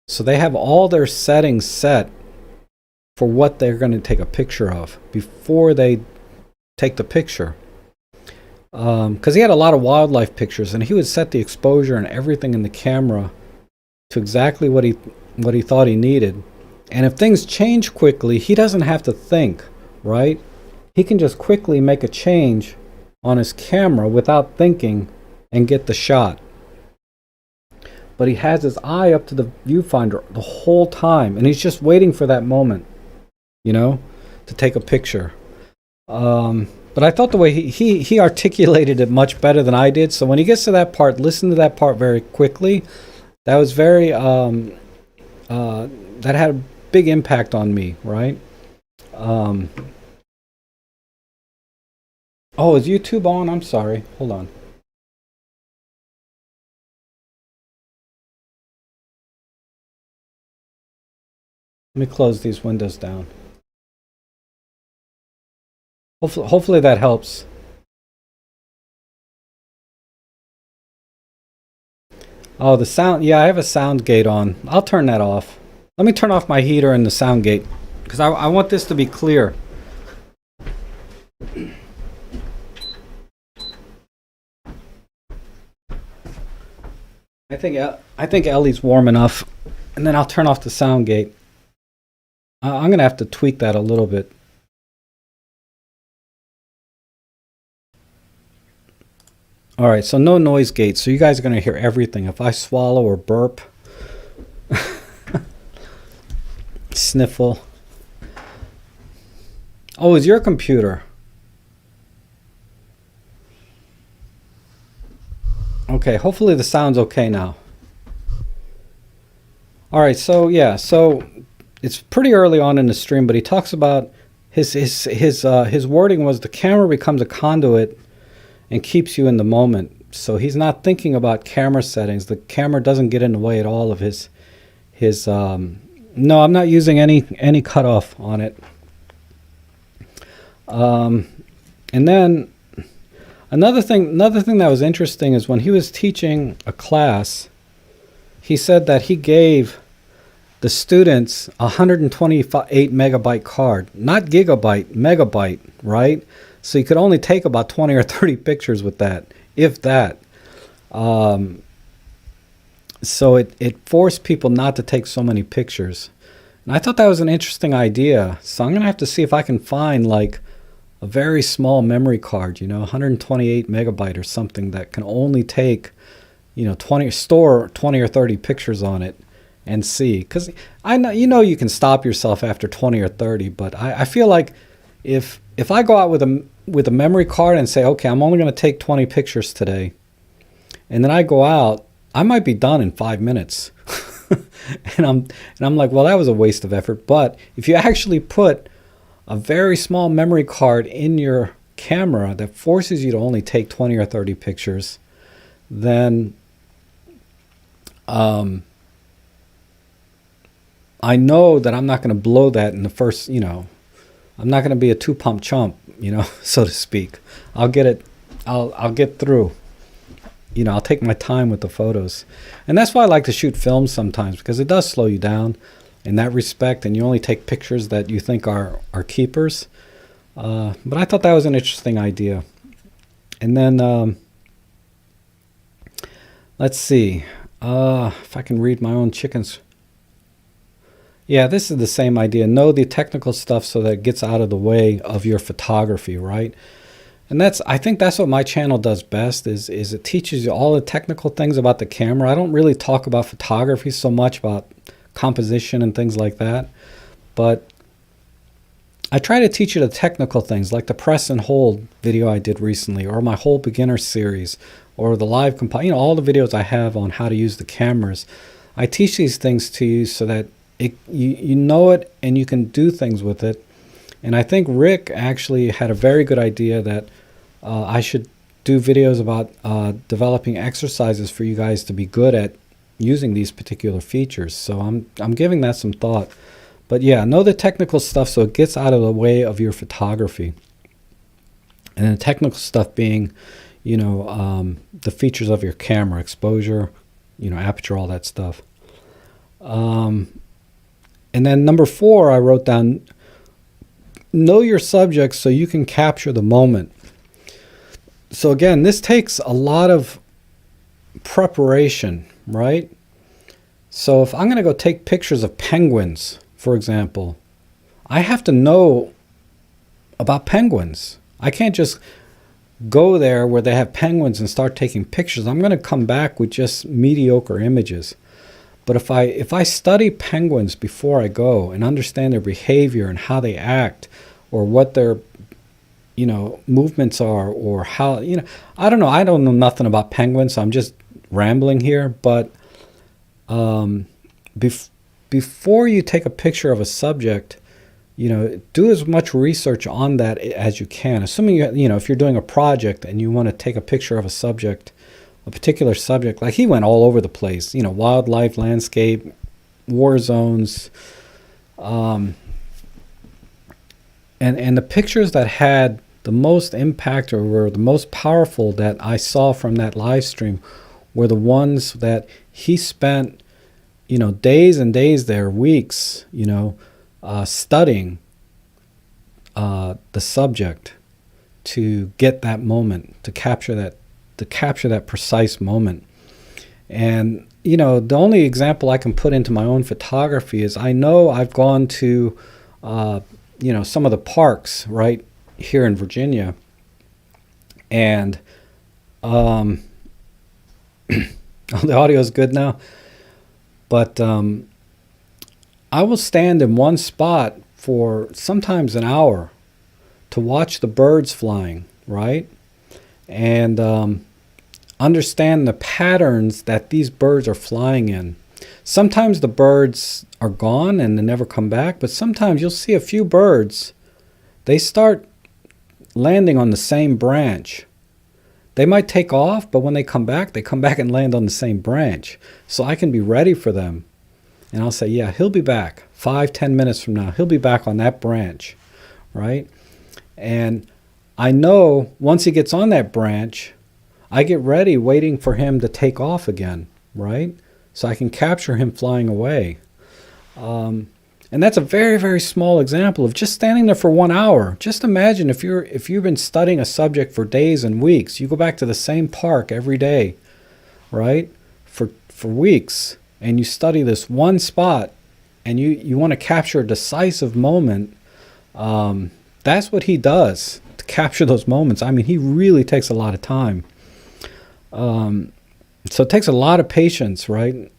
So they have all their settings set for what they're going to take a picture of before they take the picture. Because he had a lot of wildlife pictures, and he would set the exposure and everything in the camera to exactly what he thought he needed. And if things change quickly, he doesn't have to think, right? He can just quickly make a change on his camera without thinking and get the shot. But he has his eye up to the viewfinder the whole time, and he's just waiting for that moment, to take a picture. But I thought the way he articulated it much better than I did. So when he gets to that part, listen to that part very quickly. That was very that had a big impact on me, right? Oh, is YouTube on? I'm sorry. Hold on. Let me close these windows down. Hopefully that helps. Oh, the sound. Yeah, I have a sound gate on. I'll turn that off. Let me turn off my heater and the sound gate, because I want this to be clear. I think Ellie's warm enough, and then I'll turn off the sound gate. I'm gonna have to tweak that a little bit. All right, so no noise gate, so you guys are gonna hear everything. If I swallow or burp, sniffle. Oh, it's your computer. Okay, hopefully the sound's okay now. All right, so yeah, so it's pretty early on in the stream, but he talks about his wording was the camera becomes a conduit and keeps you in the moment. So he's not thinking about camera settings. The camera doesn't get in the way at all of his no, I'm not using any cutoff on it. And then another thing that was interesting is when he was teaching a class, he said that he gave the students a 128 megabyte card, not gigabyte, megabyte, right? So you could only take about 20 or 30 pictures with that, if that. So it forced people not to take so many pictures. And I thought that was an interesting idea. So I'm going to have to see if I can find like a very small memory card, 128 megabyte or something that can only take, 20 or 30 pictures on it and see. Because I know, you can stop yourself after 20 or 30, but I feel like if I go out with a memory card and say, okay, I'm only going to take 20 pictures today, and then I go out, I might be done in 5 minutes. and I'm like, well, that was a waste of effort. But if you actually put a very small memory card in your camera that forces you to only take 20 or 30 pictures, then I know that I'm not going to blow that in the first, I'm not going to be a two-pump chump, so to speak. I'll get it. I'll get through. I'll take my time with the photos. And that's why I like to shoot films sometimes, because it does slow you down in that respect, and you only take pictures that you think are keepers. But I thought that was an interesting idea. And then, let's see. If I can read my own chickens. Yeah, this is the same idea. Know the technical stuff so that it gets out of the way of your photography, right? And I think that's what my channel does best is it teaches you all the technical things about the camera. I don't really talk about photography so much, about composition and things like that, but I try to teach you the technical things like the press and hold video I did recently, or my whole beginner series, or the live all the videos I have on how to use the cameras. I teach these things to you so that you know it and you can do things with it. And I think Rick actually had a very good idea that I should do videos about developing exercises for you guys to be good at using these particular features. So I'm giving that some thought. But yeah, know the technical stuff so it gets out of the way of your photography. And the technical stuff being, the features of your camera, exposure, aperture, all that stuff. And then number 4, I wrote down, know your subject so you can capture the moment. So again, this takes a lot of preparation, right? So if I'm going to go take pictures of penguins, for example, I have to know about penguins. I can't just go there where they have penguins and start taking pictures. I'm going to come back with just mediocre images. But if I study penguins before I go and understand their behavior and how they act, or what their movements are, or how, I don't know. I don't know nothing about penguins, so I'm just rambling here. But before you take a picture of a subject, do as much research on that as you can. Assuming if you're doing a project and you want to take a picture of a subject, a particular subject, like he went all over the place, wildlife, landscape, war zones, and the pictures that had the most impact or were the most powerful that I saw from that live stream were the ones that he spent, days and days there, weeks, studying the subject to get that moment, to capture that precise moment. And the only example I can put into my own photography is I know I've gone to some of the parks right here in Virginia, and the audio is good now, but I will stand in one spot for sometimes an hour to watch the birds flying, right? And understand the patterns that these birds are flying in. Sometimes the birds are gone and they never come back, but sometimes you'll see a few birds, they start landing on the same branch. They might take off, but when they come back and land on the same branch. So I can be ready for them. And I'll say, yeah, he'll be back 5-10 minutes from now. He'll be back on that branch, right? And I know once he gets on that branch, I get ready waiting for him to take off again, right? So I can capture him flying away. And that's a very, very small example of just standing there for 1 hour. Just imagine if you've been studying a subject for days and weeks, you go back to the same park every day, right? For weeks, and you study this one spot, and you want to capture a decisive moment. That's what he does to capture those moments. I mean, he really takes a lot of time. So it takes a lot of patience, right?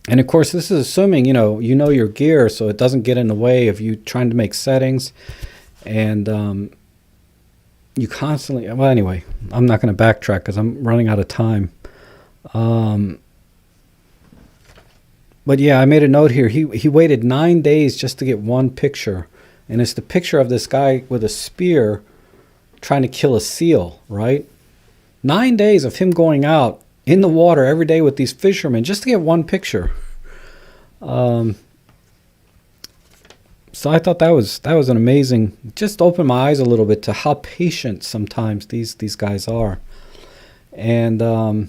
And of course, this is assuming, you know your gear, so it doesn't get in the way of you trying to make settings. And you constantly, well, anyway, I'm not going to backtrack because I'm running out of time. But yeah, I made a note here. He waited 9 days just to get one picture. And it's the picture of this guy with a spear trying to kill a seal, right? 9 days of him going out in the water every day with these fishermen just to get one picture. So I thought that was an amazing, just opened my eyes a little bit to how patient sometimes these guys are. And a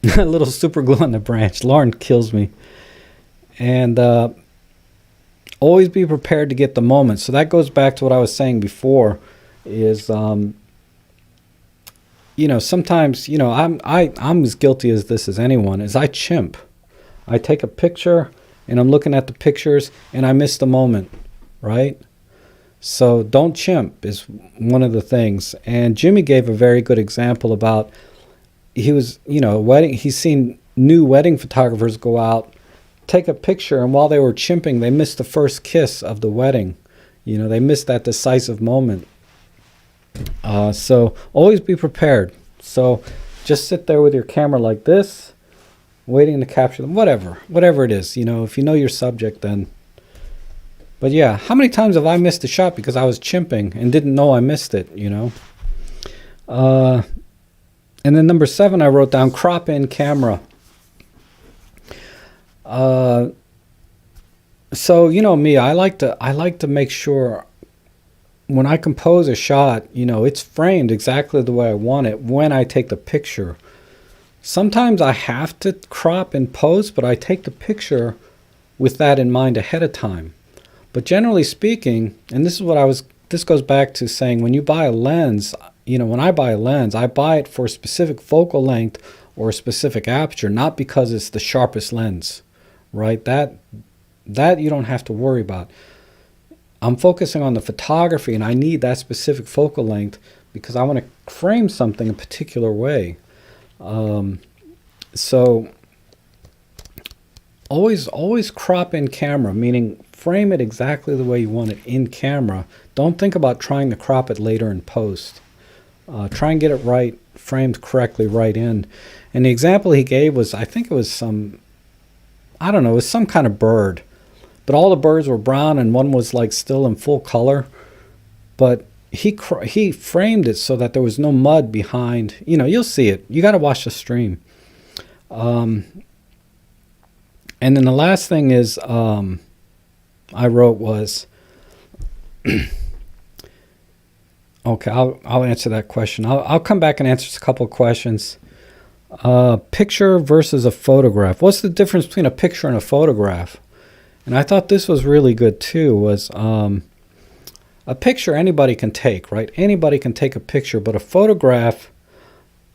little super glue on the branch. Lauren kills me. And always be prepared to get the moment. So that goes back to what I was saying before is sometimes, I'm as guilty as this as anyone, is I chimp. I take a picture and I'm looking at the pictures and I miss the moment, right? So don't chimp is one of the things. And Jimmy gave a very good example about, he was, he's seen new wedding photographers go out, take a picture, and while they were chimping, they missed the first kiss of the wedding. They missed that decisive moment. So always be prepared. So just sit there with your camera like this, waiting to capture them, whatever it is. If you know your subject, then. But yeah, how many times have I missed a shot because I was chimping and didn't know I missed it, And then number 7, I wrote down crop in camera. So me, I like to make sure when I compose a shot, it's framed exactly the way I want it when I take the picture. Sometimes I have to crop in post, but I take the picture with that in mind ahead of time. But generally speaking, and this goes back to saying when you buy a lens, when I buy a lens, I buy it for a specific focal length or a specific aperture, not because it's the sharpest lens, right? That you don't have to worry about. I'm focusing on the photography, and I need that specific focal length because I want to frame something a particular way. So always crop in camera, meaning frame it exactly the way you want it in camera. Don't think about trying to crop it later in post. Try and get it right, framed correctly right in. And the example he gave was, I think it was some kind of bird. But all the birds were brown and one was like still in full color. But he framed it so that there was no mud behind. You'll see it. You got to watch the stream. And then the last thing is I wrote was, okay, I'll answer that question. I'll come back and answer a couple of questions. Picture versus a photograph. What's the difference between a picture and a photograph? And I thought this was really good too, was a picture anybody can take, right? Anybody can take a picture, but a photograph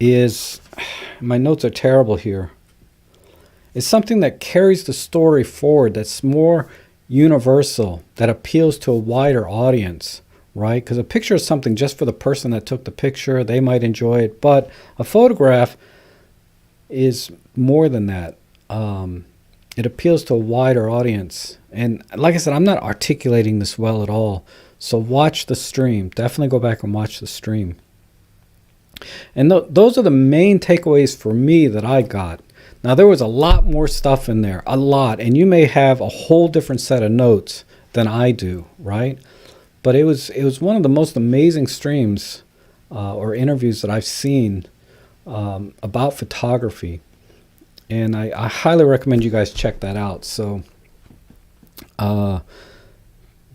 is, my notes are terrible here, it's something that carries the story forward, that's more universal, that appeals to a wider audience, right? Because a picture is something just for the person that took the picture, they might enjoy it, but a photograph is more than that. It appeals to a wider audience. And like I said, I'm not articulating this well at all. So watch the stream. Definitely go back and watch the stream. And those are the main takeaways for me that I got. Now, there was a lot more stuff in there, a lot. And you may have a whole different set of notes than I do, right? But it was one of the most amazing streams or interviews that I've seen about photography. And I highly recommend you guys check that out. So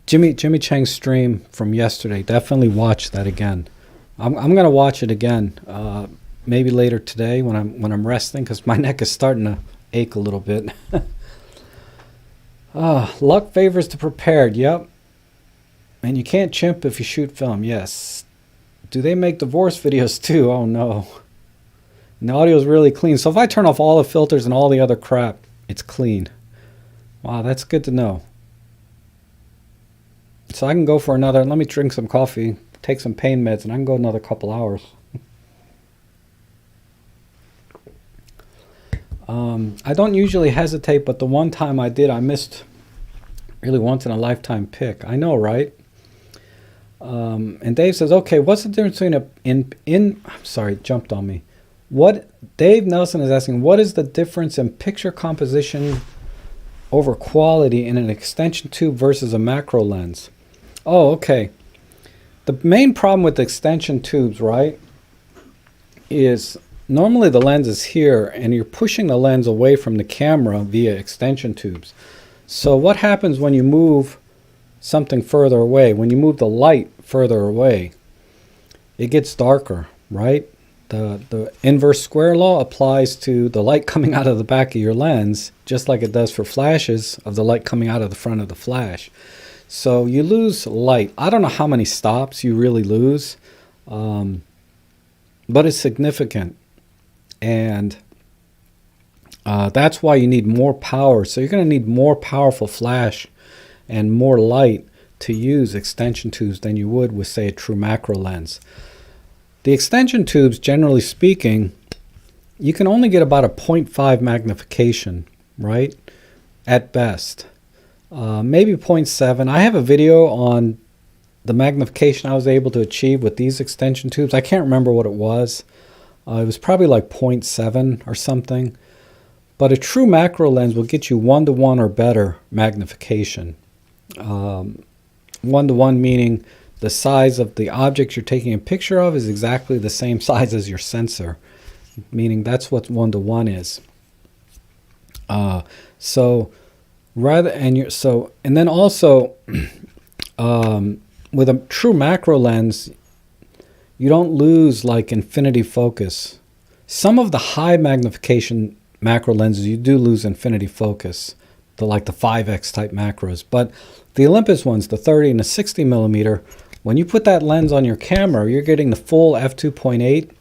Jimmy Chang's stream from yesterday, definitely watch that again. I'm going to watch it again maybe later today when I'm resting, because my neck is starting to ache a little bit. Luck favors the prepared. Yep. And you can't chimp if you shoot film. Yes. Do they make divorce videos too? Oh no. And the audio is really clean. So if I turn off all the filters and all the other crap, it's clean. Wow, that's good to know. So I can go for another, let me drink some coffee, take some pain meds, and I can go another couple hours. I don't usually hesitate, but the one time I did, I missed really once in a lifetime pick. I know, right? And Dave says, okay, what's the difference between I'm sorry, it jumped on me. Dave Nelson is asking, what is the difference in picture composition over quality in an extension tube versus a macro lens? Oh, okay. The main problem with extension tubes, right, is normally the lens is here and you're pushing the lens away from the camera via extension tubes. So what happens when you move something further away, when you move the light further away? It gets darker, right? The inverse square law applies to the light coming out of the back of your lens, just like it does for flashes of the light coming out of the front of the flash. So you lose light. I don't know how many stops you really lose, but it's significant. And That's why you need more power. So you're going to need more powerful flash and more light to use extension tubes than you would with, say, a true macro lens. The extension tubes, generally speaking, you can only get about a 0.5 magnification, right? At best. Maybe 0.7. I have a video on the magnification I was able to achieve with these extension tubes. I can't remember what it was. It was probably like 0.7 or something. But a true macro lens will get you 1-to-1 or better magnification. 1-to-1 meaning the size of the object you're taking a picture of is exactly the same size as your sensor, meaning that's what 1-to-1 is. And then also with a true macro lens, you don't lose like infinity focus. Some of the high magnification macro lenses, you do lose infinity focus, like the 5x type macros. But the Olympus ones, the 30 and the 60 millimeter, when you put that lens on your camera, you're getting the full f2.8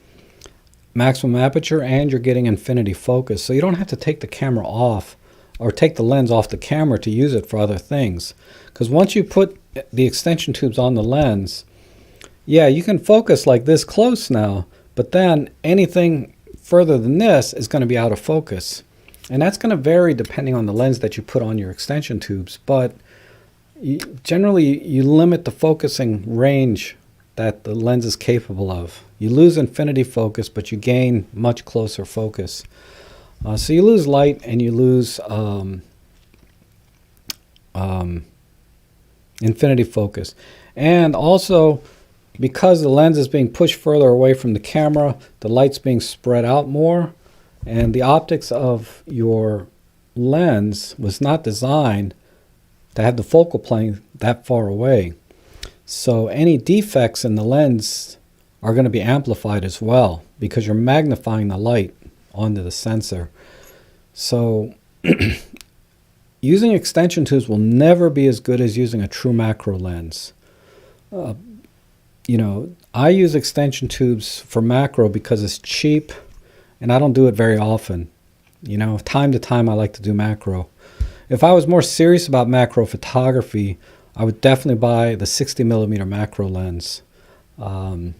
maximum aperture and you're getting infinity focus. So you don't have to take the camera off or take the lens off the camera to use it for other things. Because once you put the extension tubes on the lens, yeah, you can focus like this close now, but then anything further than this is going to be out of focus. And that's going to vary depending on the lens that you put on your extension tubes. But generally, you limit the focusing range that the lens is capable of. You lose infinity focus, but you gain much closer focus. So you lose light and you lose infinity focus. And also, because the lens is being pushed further away from the camera, the light's being spread out more, and the optics of your lens was not designed to have the focal plane that far away. So any defects in the lens are going to be amplified as well because you're magnifying the light onto the sensor. So using extension tubes will never be as good as using a true macro lens. I use extension tubes for macro because it's cheap and I don't do it very often. Time to time I like to do macro. If I was more serious about macro photography, I would definitely buy the 60 millimeter macro lens. But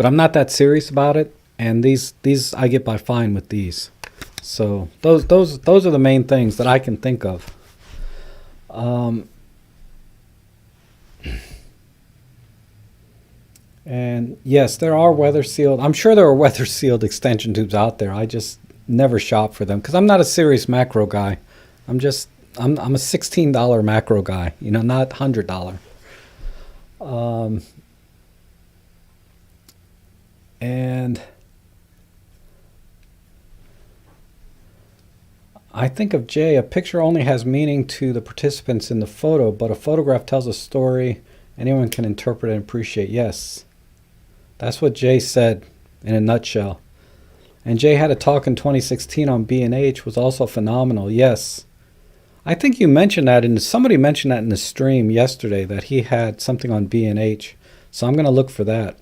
I'm not that serious about it, and these I get by fine with these. So those are the main things that I can think of. And yes, there are weather sealed. I'm sure there are weather sealed extension tubes out there. I just never shop for them because I'm not a serious macro guy. I'm a $16 macro guy, not $100. And I think of Jay, a picture only has meaning to the participants in the photo, but a photograph tells a story anyone can interpret and appreciate. Yes, that's what Jay said in a nutshell. And Jay had a talk in 2016 on B&H, was also phenomenal. Yes. I think you mentioned that, and somebody mentioned that in the stream yesterday, that he had something on B&H. So I'm going to look for that.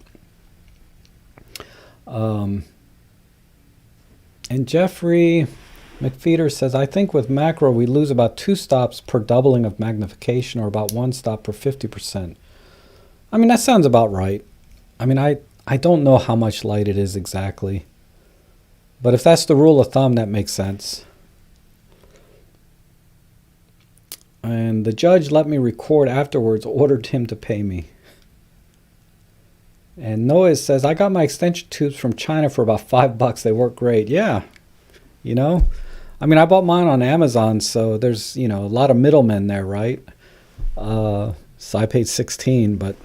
And Jeffrey McFeeder says, I think with macro we lose about 2 stops per doubling of magnification or about 1 stop per 50%. I mean, that sounds about right. I mean, I don't know how much light it is exactly. But if that's the rule of thumb, that makes sense. And the judge let me record afterwards, ordered him to pay me. And Noah says, I got my extension tubes from China for about $5. They work great. Yeah. I mean, I bought mine on Amazon, so there's, a lot of middlemen there, right? So I paid $16, but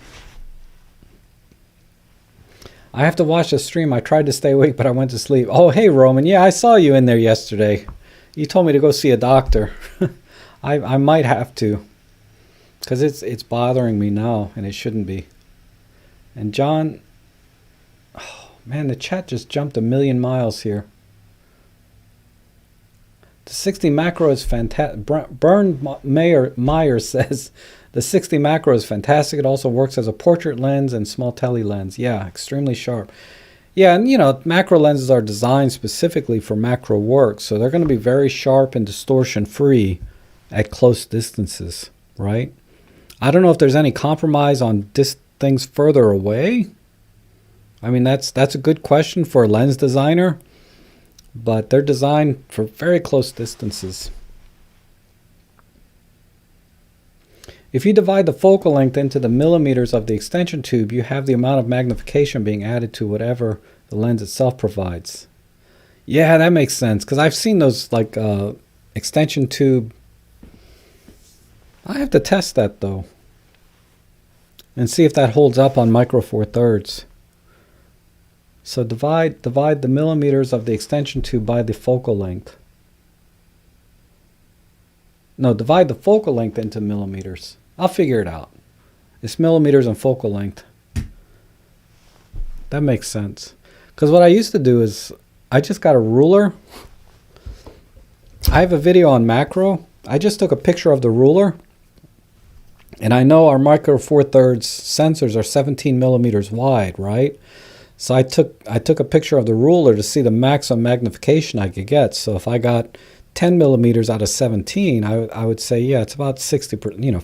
I have to watch the stream. I tried to stay awake, but I went to sleep. Oh, hey, Roman. Yeah, I saw you in there yesterday. You told me to go see a doctor. I might have to, because it's bothering me now, and it shouldn't be. And John, oh man, the chat just jumped 1,000,000 miles here. The 60 macro is fantastic. Bern Meyer says the 60 macro is fantastic. It also works as a portrait lens and small tele lens. Yeah, extremely sharp. Yeah, and macro lenses are designed specifically for macro work, so they're going to be very sharp and distortion free at close distances, right? I don't know if there's any compromise on things further away. I mean, that's a good question for a lens designer, but they're designed for very close distances. If you divide the focal length into the millimeters of the extension tube, you have the amount of magnification being added to whatever the lens itself provides. Yeah, that makes sense, because I've seen those like extension tube. I have to test that though and see if that holds up on micro four thirds. So divide the millimeters of the extension tube by the focal length. No, divide the focal length into millimeters. I'll figure it out. It's millimeters and focal length. That makes sense. Because what I used to do is I just got a ruler. I have a video on macro. I just took a picture of the ruler. And I know our micro four thirds sensors are 17 millimeters wide, right? So I took a picture of the ruler to see the maximum magnification I could get. So if I got 10 millimeters out of 17, I would say, yeah, it's about 60%,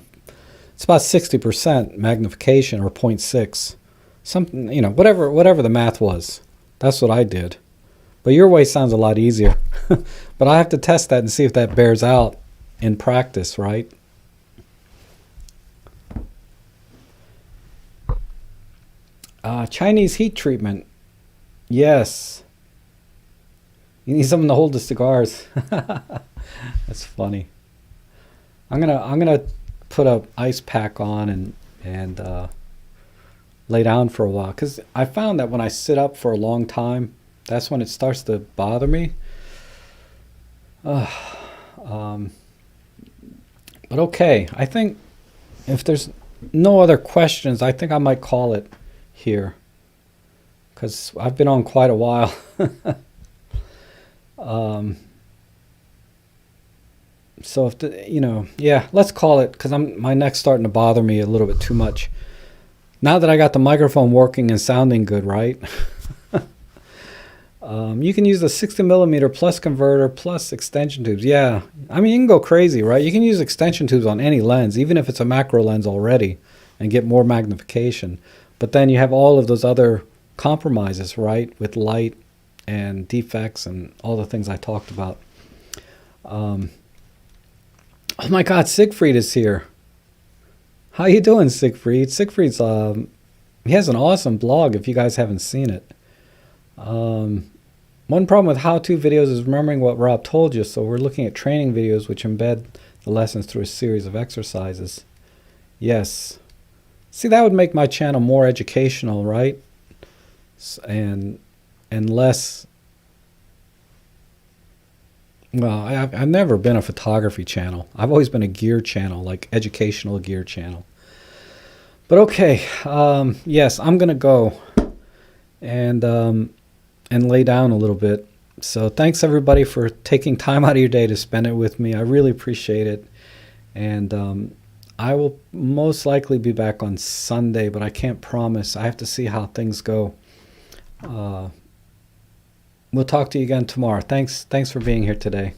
it's about 60% magnification, or 0.6. Something, whatever the math was. That's what I did. But your way sounds a lot easier. But I have to test that and see if that bears out in practice, right? Chinese heat treatment. Yes. You need something to hold the cigars. That's funny. I'm gonna put a ice pack on and lay down for a while, because I found that when I sit up for a long time, that's when it starts to bother me. But okay, I think if there's no other questions, I think I might call it here, because I've been on quite a while. So if yeah, let's call it, because my neck's starting to bother me a little bit too much. Now that I got the microphone working and sounding good, right? You can use the 60 millimeter plus converter plus extension tubes. Yeah, I mean, you can go crazy, right? You can use extension tubes on any lens, even if it's a macro lens already, and get more magnification. But then you have all of those other compromises, right? With light and defects and all the things I talked about. Oh my God, Siegfried is here. How you doing, Siegfried? Siegfried's he has an awesome blog if you guys haven't seen it. One problem with how-to videos is remembering what Rob told you, so we're looking at training videos which embed the lessons through a series of exercises. Yes. See, that would make my channel more educational, right? And less... Well, I've never been a photography channel. I've always been a gear channel, like educational gear channel. But okay, yes, I'm gonna go and lay down a little bit. So thanks everybody for taking time out of your day to spend it with me. I really appreciate it. And I will most likely be back on Sunday, but I can't promise. I have to see how things go. We'll talk to you again tomorrow. Thanks for being here today.